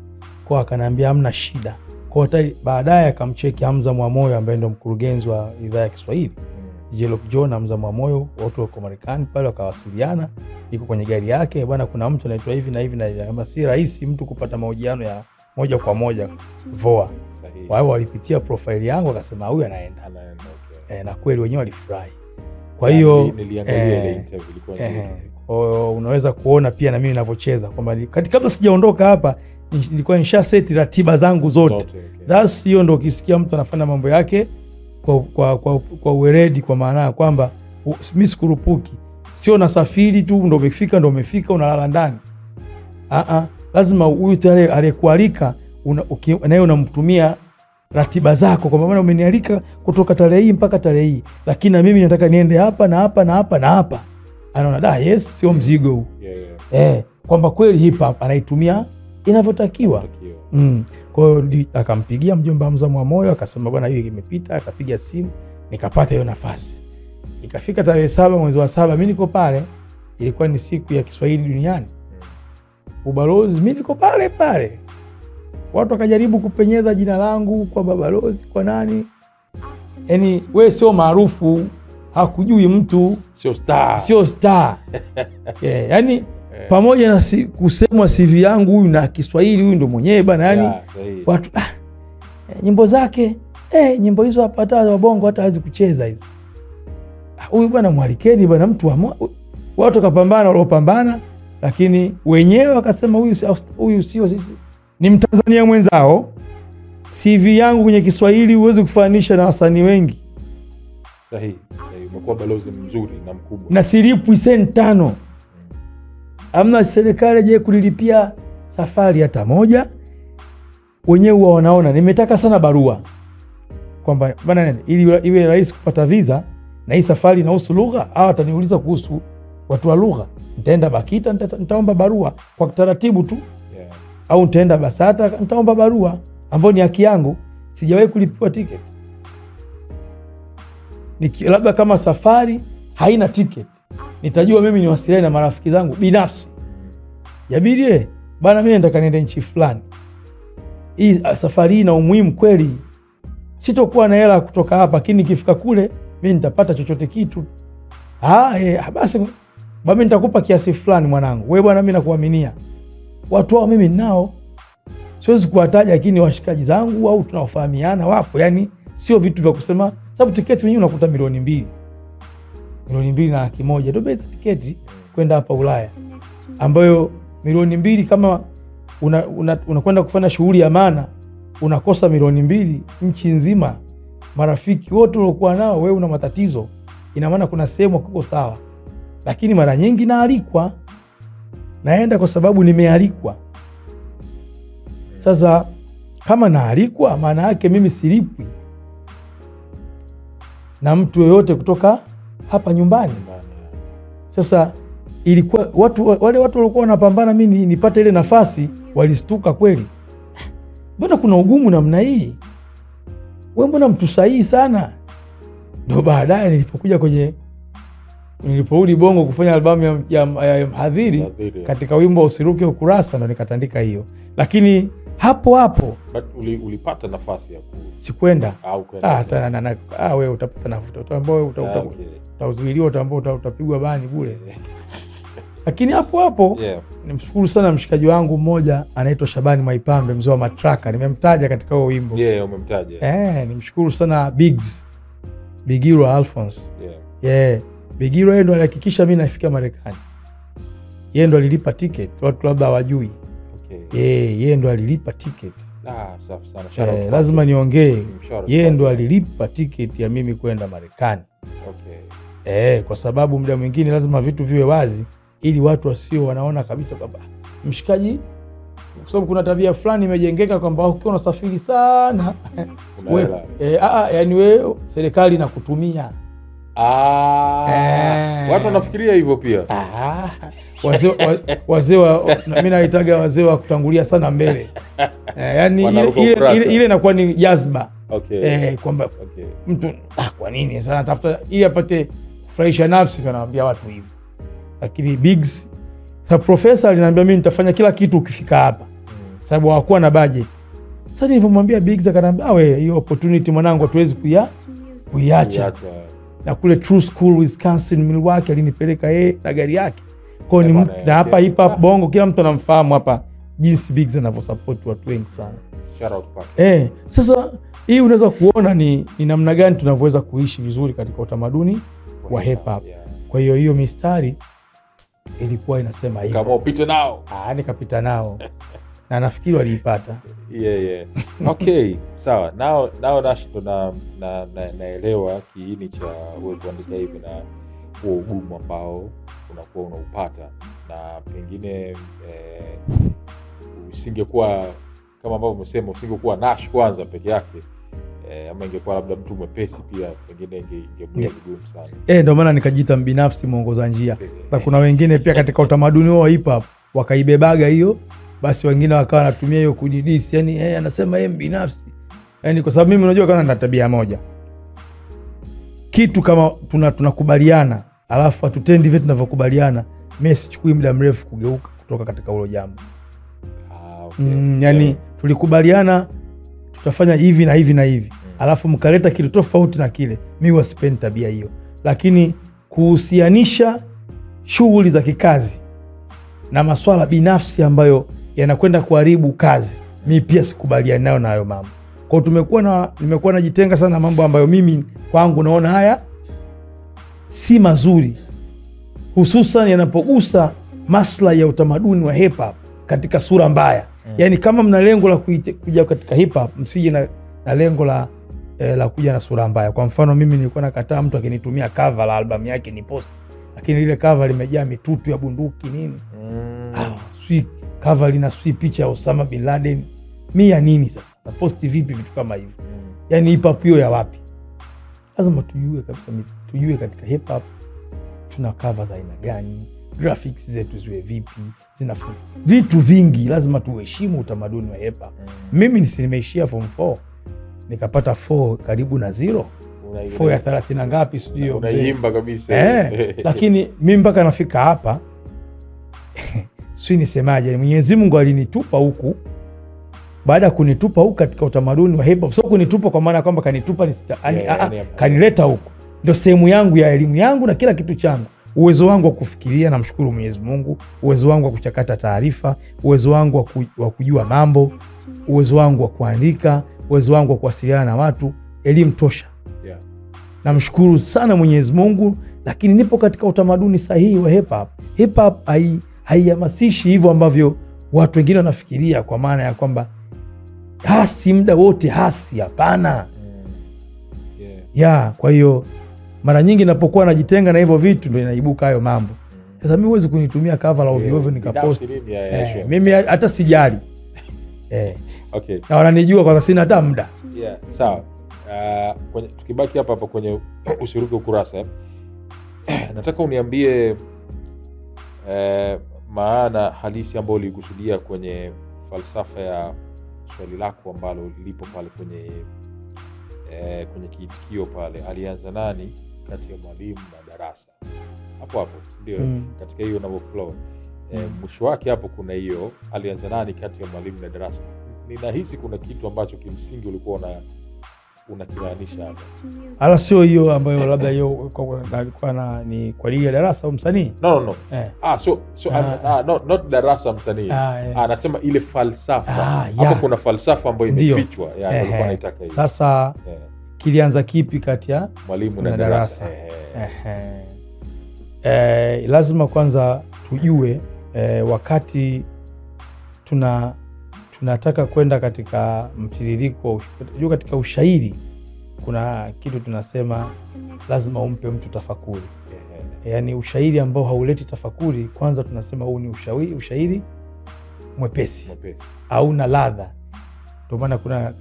C: Kwa akaniambia hamna shida. Kwa baadaye akamcheki Hamza Mwamoyo ambaye ndo mkurugenzi wa idhaa ya Kiswahili. DJ Luke Joe na Hamza Mwamoyo wote wako Marekani pale, wakawasiliana, iko kwenye gari yake, bwana kuna mtu anaitwa hivi na hivi na hivi. Kama si rahisi mtu kupata mahojiano ya moja kwa moja VOA. Wao walipitia profile yangu akasema huyu anaenda. Na kweli wenyewe walifurahi. Kwa hiyo
B: niliangalia ile interview ilikuwa nzuri.
C: Unaweza kuona pia na mimi ninavyocheza kwamba kabla sijaondoka hapa nilikuwa nisha set ratiba zangu zote. That's hiyo ndio ukisikia mtu anafanya mambo yake kwa uweredi, kwa maana kwamba mimi sikurupuki. Sio nasafiri tu ndio umefika unalala ndani. Lazima huyu tayari aliyekualika naye unamtumia ratiba zako, kwa maana umenialika kutoka tarehe hii mpaka tarehe hii, lakini na mimi nataka niende hapa na hapa na hapa na hapa. Anaona yes, sio mzigo huu. Kwamba kweli hip hop anaitumia inavyotakiwa. Kwa hiyo akampigia mjomba Hamza Mwamoyo akasema bwana hiyo imepita, akapiga simu nikapata hiyo nafasi. Ikafika tarehe 7 mwezi wa 7 mimi niko pale, ilikuwa ni siku ya Kiswahili duniani. Ubalozi mimi niko pale pale. Watu wakajaribu kupenyeza jina langu kwa Balozi kwa nani? Yaani wewe sio maarufu, hakujui mtu, sio star. Yaani pamoja na kusemwa CV yangu huyu na Kiswahili huyu ndo mwenyewe bana, yani watu nyimbo zake nyimbo hizo hapa hata wabongo hata hawezi kucheza hizo. Huyu bwana mwalikeni bwana mtu watu kapambana waliopambana, lakini wenyewe wakasema huyu sio sisi, ni Mtanzania mwenzao. CV yangu kwenye Kiswahili huwezi kufanisha na wasanii wengi.
B: Sahihi. Umekuwa balozi mzuri na mkubwa.
C: Na silipwi senti 5. Amna serikali je kulilipia safari hata moja. Wenyewe huwa wanaona nimetaka sana barua kwamba bana ili iwe rahisi kupata visa na hii safari inahusu lugha, au ataniuliza kuhusu watu wa lugha, nitaenda BAKITA nitaomba barua kwa taratibu tu, au nitaenda BASATA nitaomba barua ambayo ni haki yangu. Sijawahi kulipiwa tiketi. Labda kama safari haina tiketi, nitajua mimi niwasiliane na marafiki zangu binafsi, Jabiri bana, mimi nataka niende nchi fulani, hii safari hii na umuhimu kweli, sitokuwa na hela kutoka hapa, lakini nikifika kule mimi nitapata chochote kitu. Basi baba, nitakupa kiasi fulani mwanangu, wewe bwana, mimi nakuaminia. Watu hao mimi nao siwezi kuwataja, lakini washikaji zangu au tunaofahamiana wapo. Yani sio vitu vya kusema, sababu tiketi wenyewe unakuta milioni 2 na laki moja ndio bei tiketi kwenda hapa Ulaya, ambayo milioni 2 kama unakwenda kufanya shughuli ya maana unakosa milioni 2 nchi nzima, marafiki wote uliokuwa nao wewe una matatizo, ina maana kuna sehemu kuko sawa. Lakini mara nyingi naalikwa, naenda kwa sababu nimealikwa. Sasa kama naalikwa, maana yake mimi silipwi na mtu yoyote kutoka hapa nyumbani. Sasa ilikuwa wale watu walikuwa wanapambana mimi nipate ile nafasi, walistuka kweli, mbona kuna ugumu namna hii, wewe mbona mtu sahihi sana. Ndio baadaye niliporudi Bongo kufanya albamu ya Mhadhiri, katika wimbo Usiruke Ukurasa, ndo nikatandika hiyo. Lakini hapo
B: ulipata nafasi ya
C: sikwenda wewe utapata nafasi ambao utazuiliwa, utapigwa bani bure. Lakini hapo nimshukuru sana mshikaji wangu mmoja anaitwa Shabani Maipambe, mzee wa matraka, nimemtaja katika huo wimbo. Umemtaja. Nimshukuru sana Bigiro Alphonse. Bigiro yeye ndo alihakikisha mimi nafika Marekani. Yeye ndo alilipa ticket, watu labda hawajui. Yeye ndo alilipa ticket.
B: Safi sana.
C: Lazima niongee. Yeye ndo alilipa ticket ya mimi kwenda Marekani. Kwa sababu muda mwingine lazima vitu viwe wazi ili watu wasio wanaona kabisa kwamba mshikaji, kwa sababu kuna tabia fulani imejengeka kwamba ukiwa unasafiri sana yani wewe serikali inakutumia.
B: Watu wanafikiria hivyo pia.
C: Mimi naitaga wazee wa kutangulia sana mbele. Yani ile inakuwa ni jazba. Kwamba mtu kwa nini sana tafuta ili apate kufurahisha nafsi, anawaambia watu hivyo. Lakini Biggs profesa aliniambia mimi nitafanya kila kitu ukifika hapa, sababu hawakuwa na budget. Sasa nilivyomwambia Biggs akaniambia wewe, hiyo opportunity mwanangu hatuwezi kuiacha. Na kule True School Wisconsin Milwaukee alinipeleka yeye na gari yake. Kwa hiyo na hapa hip hop Bongo kila mtu anamfahamu hapa jinsi Biggs anavyosupport watu wengi sana.
B: Shout out kwake.
C: Sasa hii unaweza kuona ni namna gani tunavyoweza kuishi vizuri katika utamaduni wa hip hop. Kwa hiyo mistari ilikuwa inasema hivyo.
B: Kama upite nao.
C: Nikapita nao. Na nafikiri waliipata.
B: Okay, sawa. Nao naelewa kiini cha wewe kuandika hivi na huo ugumu ambao unakuwa unaupata, na pengine usingekuwa kama ambavyo umesema, usingekuwa Nash kwanza peke yake, ama ingekuwa labda mtu mwepesi pia, pengine ingekuwa vigumu sana.
C: Ndio maana nikajiita mbinafsi mwongoza njia. Na kuna wengine pia katika utamaduni wa hip hop wakaibebaga hiyo, basi wengine wakawa wanatumia hiyo kudidisi, yani anasema yeye binafsi. Yani kwa sababu mimi unajua kana na tabia moja, kitu kama tunakubaliana alafu hatutendi vitu tunavyokubaliana, mimi sichukui muda mrefu kugeuka kutoka katika hilo jambo. Yani tulikubaliana tutafanya hivi na hivi na hivi, alafu mkaleta kitu tofauti na kile, mimi wasipendi tabia hiyo. Lakini kuhusianisha shughuli za kikazi na masuala binafsi ambayo yanakwenda kuharibu kazi, mimi pia sikubaliani nayo na hayo mambo. Kwa hiyo nimekuwa najitenga sana na mambo ambayo mimi kwangu naona haya si mazuri, hususan yanapogusa maslahi ya utamaduni wa hip hop katika sura mbaya. Yani kama mna lengo la kuja katika hip hop, msije na lengo la kuja na sura mbaya. Kwa mfano mimi nilikuwa nakataa mtu akinitumia cover la album yake ni post, lakini ile cover limejaa mitutu ya bunduki nini. Sui cover lina picha ya Osama bin Laden. Mimi ya nini sasa? Na post vipi vitu kama hivyo? Yani hip hop hiyo ya wapi? Lazima tujue kabisa, tujue katika hip hop tuna cover za aina gani, graphics zetu ziwe vipi, vitu vingi. Lazima tuheshimu utamaduni wa hip hop. Mimi nimeishia form 4 nikapata 4 karibu na 0, 4 ya 30 ngapi sio,
B: unaimba kabisa.
C: Lakini mimi mpaka nafika hapa si nisemaje, Mwenyezi Mungu alinitupa huku. Baada ya kunitupa huku katika utamaduni wa hip hop, sio kunitupa kwa maana kwamba kanitupa kanileta huku, ndio sehemu yangu ya elimu yangu na kila kitu changu, uwezo wangu wa kufikiria, namshukuru Mwenyezi Mungu, uwezo wangu wa kuchakata taarifa, uwezo wangu wa kujua mambo, uwezo wangu wa kuandika, uwezo wangu wa kuwasiliana na watu, elimu tosha. Namshukuru sana Mwenyezi Mungu, lakini nipo katika utamaduni sahihi wa hip hop. Hip hop haihamasishi hivyo ambavyo watu wengine wanafikiria, kwa maana ya kwamba hasi muda wote hasi. Hapana. Kwa hiyo mara nyingi napokuwa najitenga na hivyo vitu ndio inaibuka hayo mambo. Sasa mimi huwezi kunitumia cover la ovyo ovyo nikapost. Mimi hata sijali.
B: Okay.
C: Na wananijua kwa sababu sina hata muda.
B: Sawa. Tukibaki hapa kwenye usiruke ukurasa. Nataka uniambie maana halisi ambayo ulikusudia kwenye falsafa ya swali lako ambalo lipo pale kwenye kiitikio pale. Alianza nani kati ya mwalimu na darasa? Hapo ndio katika hiyo na flow. Mwisho wake hapo kuna hiyo alianza nani kati ya mwalimu na darasa. Ninahisi kuna kitu ambacho kimsingi ulikuwa unakimaanisha hapa.
C: Ala, sio hiyo ambayo labda hiyo alikuwa ni kwa ajili ya darasa au msanii?
B: No. Not darasa msanii. Anasema ile falsafa. Hapo kuna falsafa ambayo imefichwa. Alikuwa anaitaka hiyo.
C: Sasa kilianza kipi kati ya
B: mwalimu na darasa?
C: Lazima kwanza tujue wakati tunataka kwenda katika mtiririko. Unajua katika ushairi kuna kitu tunasema lazima umpe mtu tafakuri. Yaani ushairi ambao hauleti tafakuri, kwanza tunasema huu ni ushairi mwepesi. Au na ladha. Ndio maana kuna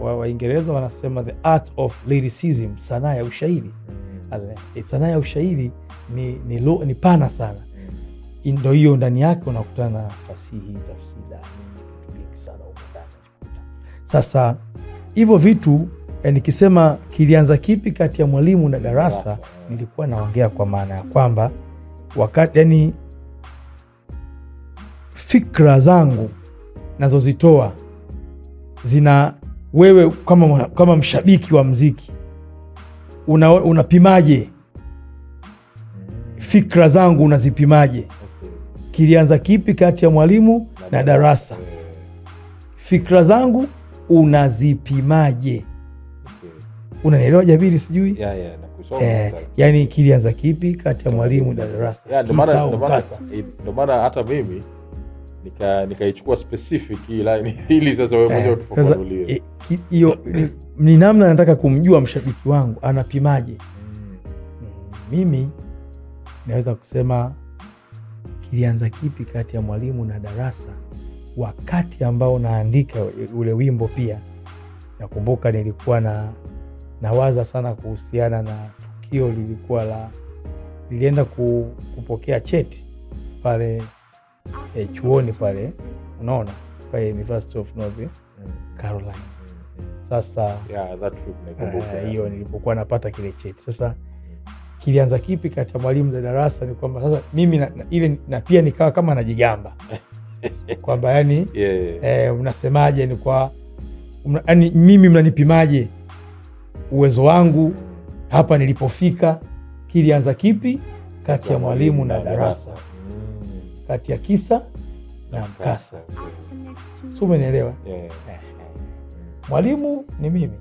C: Waingereza wanasema the art of lyricism, sanaa ya ushairi. Sanaa ya ushairi ni pana sana. Ndio hiyo ndani yake unakutana na fasihi, tafsida, vingi sana ukutana. Sasa hivyo vitu nikisema kilianza kipi kati ya mwalimu na darasa, nilikuwa naongea kwa maana ya kwamba wakati fikra zangu nazozitoa zina wewe kama mshabiki wa mziki unapimaje fikra zangu, unazipimaje? Kilianza kipi kati ya mwalimu na darasa? Fikra zangu unazipimaje? Unanielewa Jabiri? Sijui. Yani kilianza kipi kati ya mwalimu na darasa?
B: Ndio maana hata mimi nikaichukua specific hii line ili sasa wewe mwenyewe utufafanulie.
C: Hiyo ni namna nataka kumjua mshabiki wangu anapimaje. Mimi naweza kusema kilianza kipi kati ya mwalimu na darasa wakati ambao naandika ule wimbo. Pia nakumbuka nilikuwa nawaza sana kuhusiana na tukio lilienda kupokea cheti pale chuoni pale, unaona, pale University of North Carolina. Sasa hiyo nilipokuwa napata kile cheti. Sasa kilianza kipi kati ya mwalimu na darasa ni kwamba sasa mimi na pia nikawa kama najigamba kwamba yani mnasemaje, ni kwa yani mimi mnanipimaje uwezo wangu hapa nilipofika. Kilianza kipi kati ya mwalimu na darasa? Kati ya kisa na mkasa. Sio, umenielewa? Mwalimu ni mimi,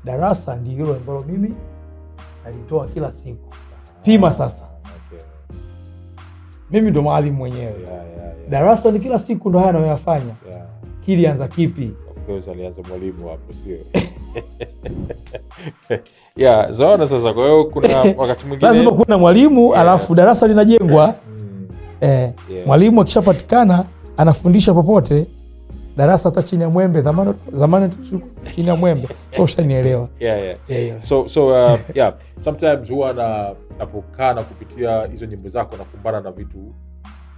C: darasa ndio hilo ambalo mimi nalitoa kila siku. Pima sasa. Mimi ndo mwalimu mwenyewe. Darasa ni kila siku ndo haya anayoyafanya. Kilianza kipi?
B: Of course alianza mwalimu hapo, sio? Zaona sasa, kwa hiyo kuna wakati mwingine
C: lazima kuna mwalimu alafu darasa linajengwa. Mwalimu akishapatikana anafundisha popote. darasa hata chini ya mwembe, zamani chini ya mwembe. So ushanielewa.
B: Yeah. So yeah, sometimes huwa napokaa na kupitia hizo nyimbo zako nakumbana na vitu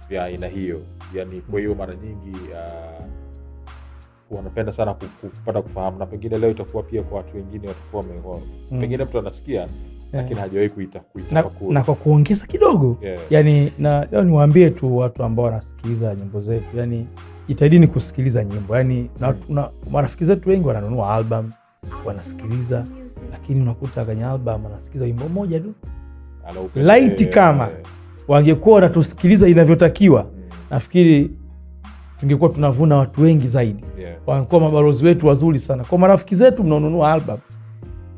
B: vya aina hiyo. Yani kwa hiyo mara nyingi huwa napenda sana kupata kufahamu, na pengine leo itakuwa pia kwa watu wengine watakuwa pengine mtu anasikia lakini hajawahi kuitafakuri. Na kwa kuongeza kidogo, yani na leo niwaambie tu watu ambao wanasikiliza nyimbo zetu, yani jitahidini kusikiliza nyimbo. Yani na marafiki zetu wengi wananunua album, wanasikiliza, lakini unakuta kwenye album wanasikiliza wimbo mmoja tu. Light kama wangekuwa wanatusikiliza inavyotakiwa, nafikiri tungekuwa tunavuna watu wengi zaidi. Wangekuwa mabalozi wetu wazuri sana. Kwa marafiki zetu mnaonunua album,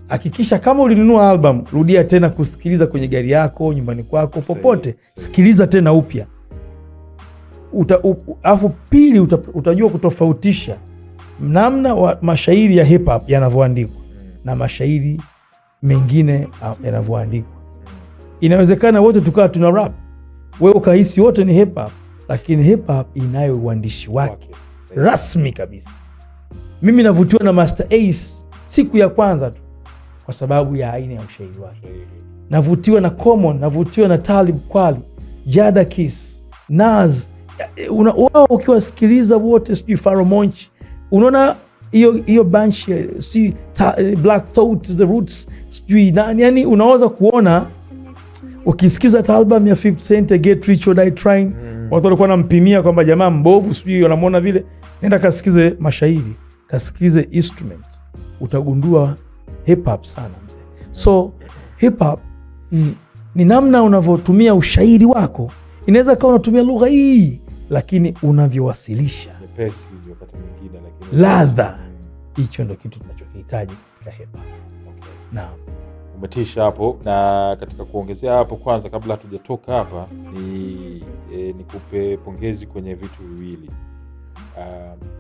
B: hakikisha kama ulinunua album, rudia tena kusikiliza kwenye gari yako, nyumbani kwako, popote. Sikiliza tena upya. Alafu pili utajua kutofautisha namna wa mashairi ya hip hop yanavyoandikwa na mashairi mengine yanavyoandikwa. Inawezekana wote tukawa tuna rap, wewe ukahisi wote ni hip hop, lakini hip hop inayo uandishi wake rasmi kabisa. Mimi navutiwa na Master Ace siku ya kwanza tu kwa sababu ya aina ya ushairi wake. Navutiwa na Common, navutiwa na Talib Kweli, Jadakiss, Nas. Wao ukiwasikiliza wote, sijui Pharoah Monch, unaona hiyo bunch, si Black Thought, The Roots, sijui nani, yani unaweza kuona ukisikiza album ya 50 Cent, Get Rich or Die Trying, watu walikuwa wanampimia kwamba jamaa mbovu, sijui wanamuona vile. Nenda kasikize mashairi, kasikize instrument, utagundua hip hop sana mzee. So hip hop ni namna unavyotumia ushairi wako. Inaweza kama unatumia lugha hii, lakini unavyowasilisha nyepesi wakati mwingine, lakini
C: ladha, hicho ndio kitu tunachokihitaji katika hip hop. Naam.
B: Umetisha hapo, na katika kuongezea hapo, kwanza kabla hatujatoka hapa nikupe pongezi kwenye vitu viwili.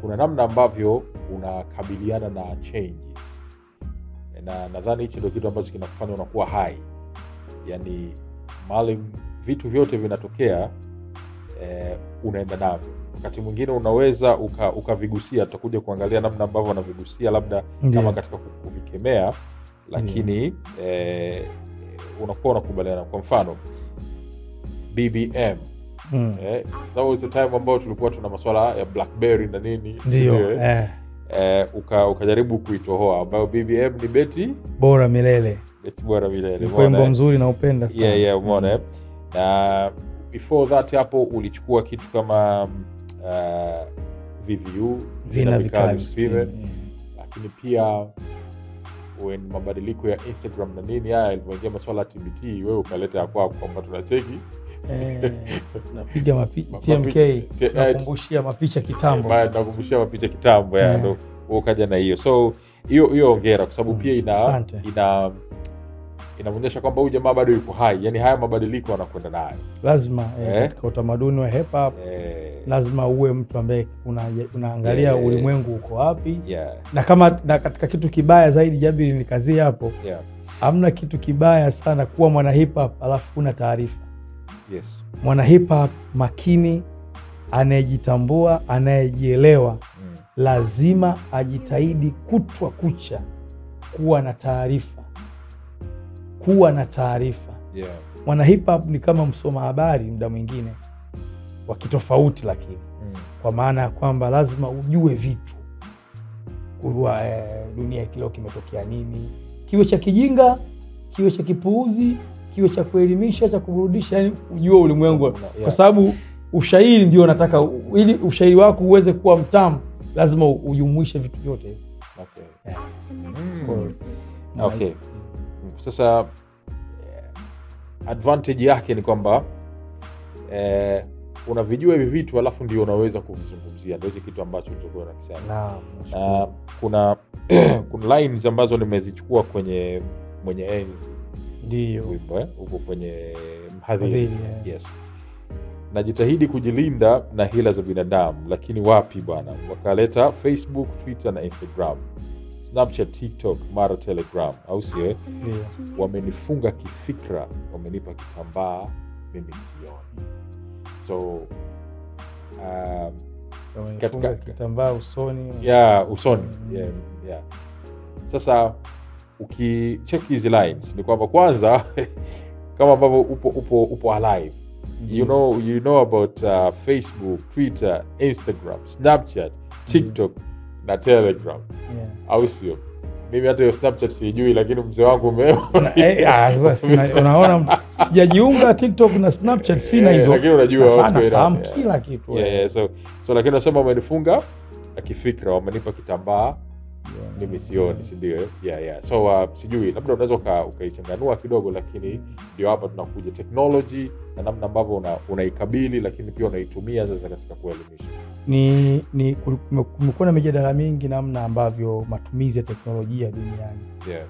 B: Kuna namna ambavyo unakabiliana na changes, na nadhani hichi ndio kitu ambacho kinakufanya unakuwa hai. Yani mali vitu vyote vinatokea, unaenda navyo. Wakati mwingine unaweza ukavigusia, tutakuja kuangalia namna ambavyo unavigusia labda kama katika kuvikemea, lakini unakuwa unakubaliana. Kwa mfano BBM, that was the time ambao tulikuwa tuna masuala ya Blackberry na nini,
C: ndio
B: ukajaribu kuitohoa, ambayo BBM ni beti
C: bora milele.
B: Beti bora milele,
C: wimbo mzuri na upenda sana.
B: Umeona. Na before that hapo ulichukua kitu kama VVU,
C: vina vikali spin,
B: lakini pia when mabadiliko ya Instagram na nini haya ilipoingia masuala ya TBT, wewe ukaleta hapo kwamba tunacheki
C: napiga mapicha TMK, nakumbushia mapicha kitambo.
B: Nakumbushia mapicha kitambo, ndio ukaja na hiyo. So hiyo hongera, kwa sababu pia inaonyesha kwamba huyu jamaa bado yuko hai. Yani haya mabadiliko anakwenda nayo. Lazima
C: katika utamaduni wa hip hop lazima uwe mtu ambaye unaangalia ulimwengu uko wapi. Na katika kitu kibaya zaidi, Jabir, ni kazi hapo. Hamna kitu kibaya sana kuwa mwana hip hop alafu kuna taarifa. Mwana hip hop makini, anayejitambua, anayejielewa, lazima ajitahidi kutwa kucha kuwa na taarifa. Mwana hip hop ni kama msoma habari muda mwingine wa kitofauti, lakini kwa maana ya kwamba lazima ujue vitu kwa dunia kile kimetokea nini, kiwe cha kijinga, kiwe cha kipuuzi, kiwe cha kuelimisha, cha kuburudisha, yani ujue ulimwengu. Kwa sababu ushairi ndio nataka, ili ushairi wako uweze kuwa mtamu, lazima ujumuishe vitu vyote.
B: Okay. Sasa advantage yake ni kwamba unavijua hivi vitu alafu ndio unaweza kuvizungumzia. Ndio kitu ambacho tutakuwa tunakisema. Na kuna lines ambazo nimezichukua kwenye Mwenye Enzi.
C: Ndio
B: wimbo huko kwenye Mhadhiri. Najitahidi kujilinda na hila za binadamu, lakini wapi bwana, wakaleta Facebook, Twitter na Instagram, Snapchat, TikTok, mara Telegram, au sio? Wamenifunga kifikra, wamenipa kitambaa, mimi sioni. So
C: katika kitambaa usoni.
B: Usoni. Yeah. Sasa ukicheck hizi lines ni kwamba kwanza kama ambavyo upo alive. You know about Facebook, Twitter, Instagram, Snapchat, TikTok na Telegram. Au sio? Mimi hata hiyo Snapchat sijui, lakini mzee wangu
C: unaona sijajiunga TikTok na Snapchat, sina hizo.
B: Lakini unajua
C: nafahamu kila kitu.
B: So lakini nasema umenifunga kifikra, wamenipa kitambaa mimi sioni, si ndio? So sijui, labda unaweza ukaichanganua kidogo, lakini ndio hapa tunakuja technology na namna ambavyo unaikabili, lakini pia unaitumia sasa katika kuelimisha.
C: Kumekuwa na mijadala mingi namna ambavyo matumizi ya teknolojia duniani,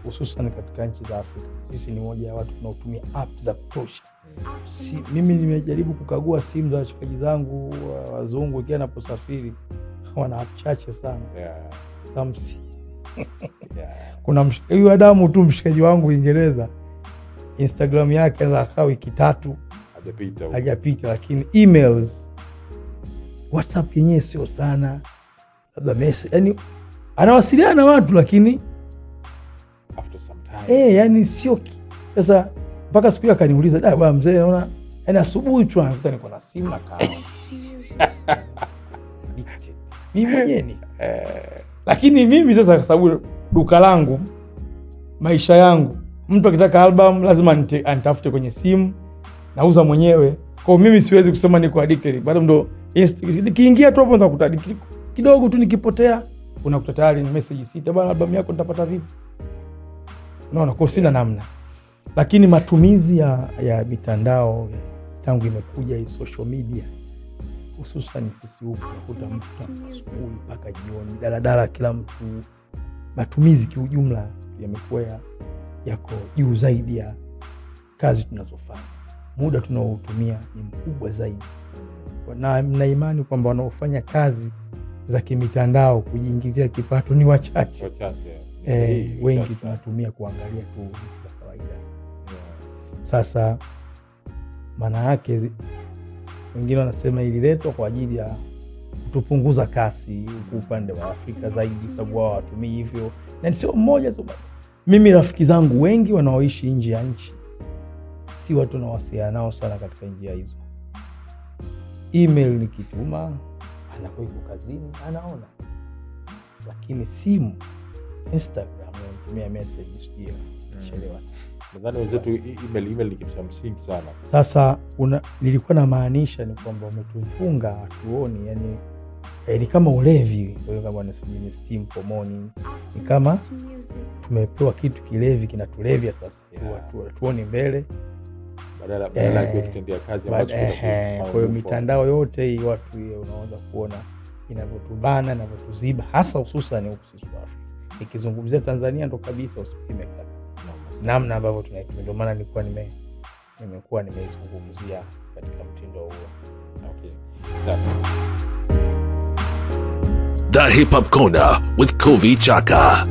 C: hususan katika nchi za Afrika. Sisi ni moja ya watu tunaotumia app za kutosha. Mimi nimejaribu kukagua simu za washikaji zangu wazungu ikiwa naposafiri, wana app chache sana. Kuna huyu Adamu tu, mshikaji wangu Uingereza, Instagram yake anakaa wiki 3 hajapita, lakini emails, WhatsApp yenyewe sio sana, labda message, yani anawasiliana na watu lakini
B: after some time
C: yani sio. Sasa mpaka siku akaniuliza, bwana mzee, naona yani asubuhi tu anakuta niko na simu na kama mimi mwenyewe lakini mimi sasa, kwa sababu duka langu, maisha yangu, mtu akitaka album lazima anitafute kwenye simu, nauza mwenyewe. Kwa mimi siwezi kusema niko addicted. Bado ndo nikiingia tu hapo nakuta kidogo tu, nikipotea unakuta tayari ni message 6, bwana album yako nitapata vipi? Unaona, kwa sina namna. Lakini matumizi ya mitandao tangu imekuja hii social media, hususan sisi huku nakuta mtu asubuhi mpaka jioni daladala, kila mtu, matumizi kiujumla yamekuwa yako juu zaidi ya kazi tunazofanya. Muda tunaotumia ni mkubwa zaidi, na imani kwamba wanaofanya kazi za kimitandao kujiingizia kipato ni wachache. Wengi tunatumia kuangalia tu vitu vya kawaida. Sasa maana yake wengine wanasema ililetwa kwa ajili ya kutupunguza kasi huku upande wa Afrika zaidi, sababu wao watumii hivyo. Na sio mmoja tu, mimi rafiki zangu wengi wanaoishi nje ya nchi, si watu nawasiliana nao sana katika njia hizo. Email nikituma, anakuwa kazini anaona, lakini simu, Instagram natumia message sio chelewa.
B: Nadhani wenzetu email ni kitu cha msingi sana.
C: Sasa nilikuwa na maanisha ni kwamba umetufunga hatuoni, yani ni kama ulevi. Kwa hiyo kama ni steam pomoni, ni kama tumepewa kitu kilevi kinatulevya sasa. Tuoni mbele
B: badala ya kutendea kazi ambacho
C: kwa hiyo mitandao yote hii watu unaanza kuona inavyotubana na inavyotuziba, hasa hususan huku sisi Afrika. Nikizungumzia Tanzania ndo kabisa usipime namna ambavyo tunaitumia. Ndio maana nimekuwa nimeizungumzia katika mtindo huo.
D: The Hip Hop Corner with Kovi Chaka.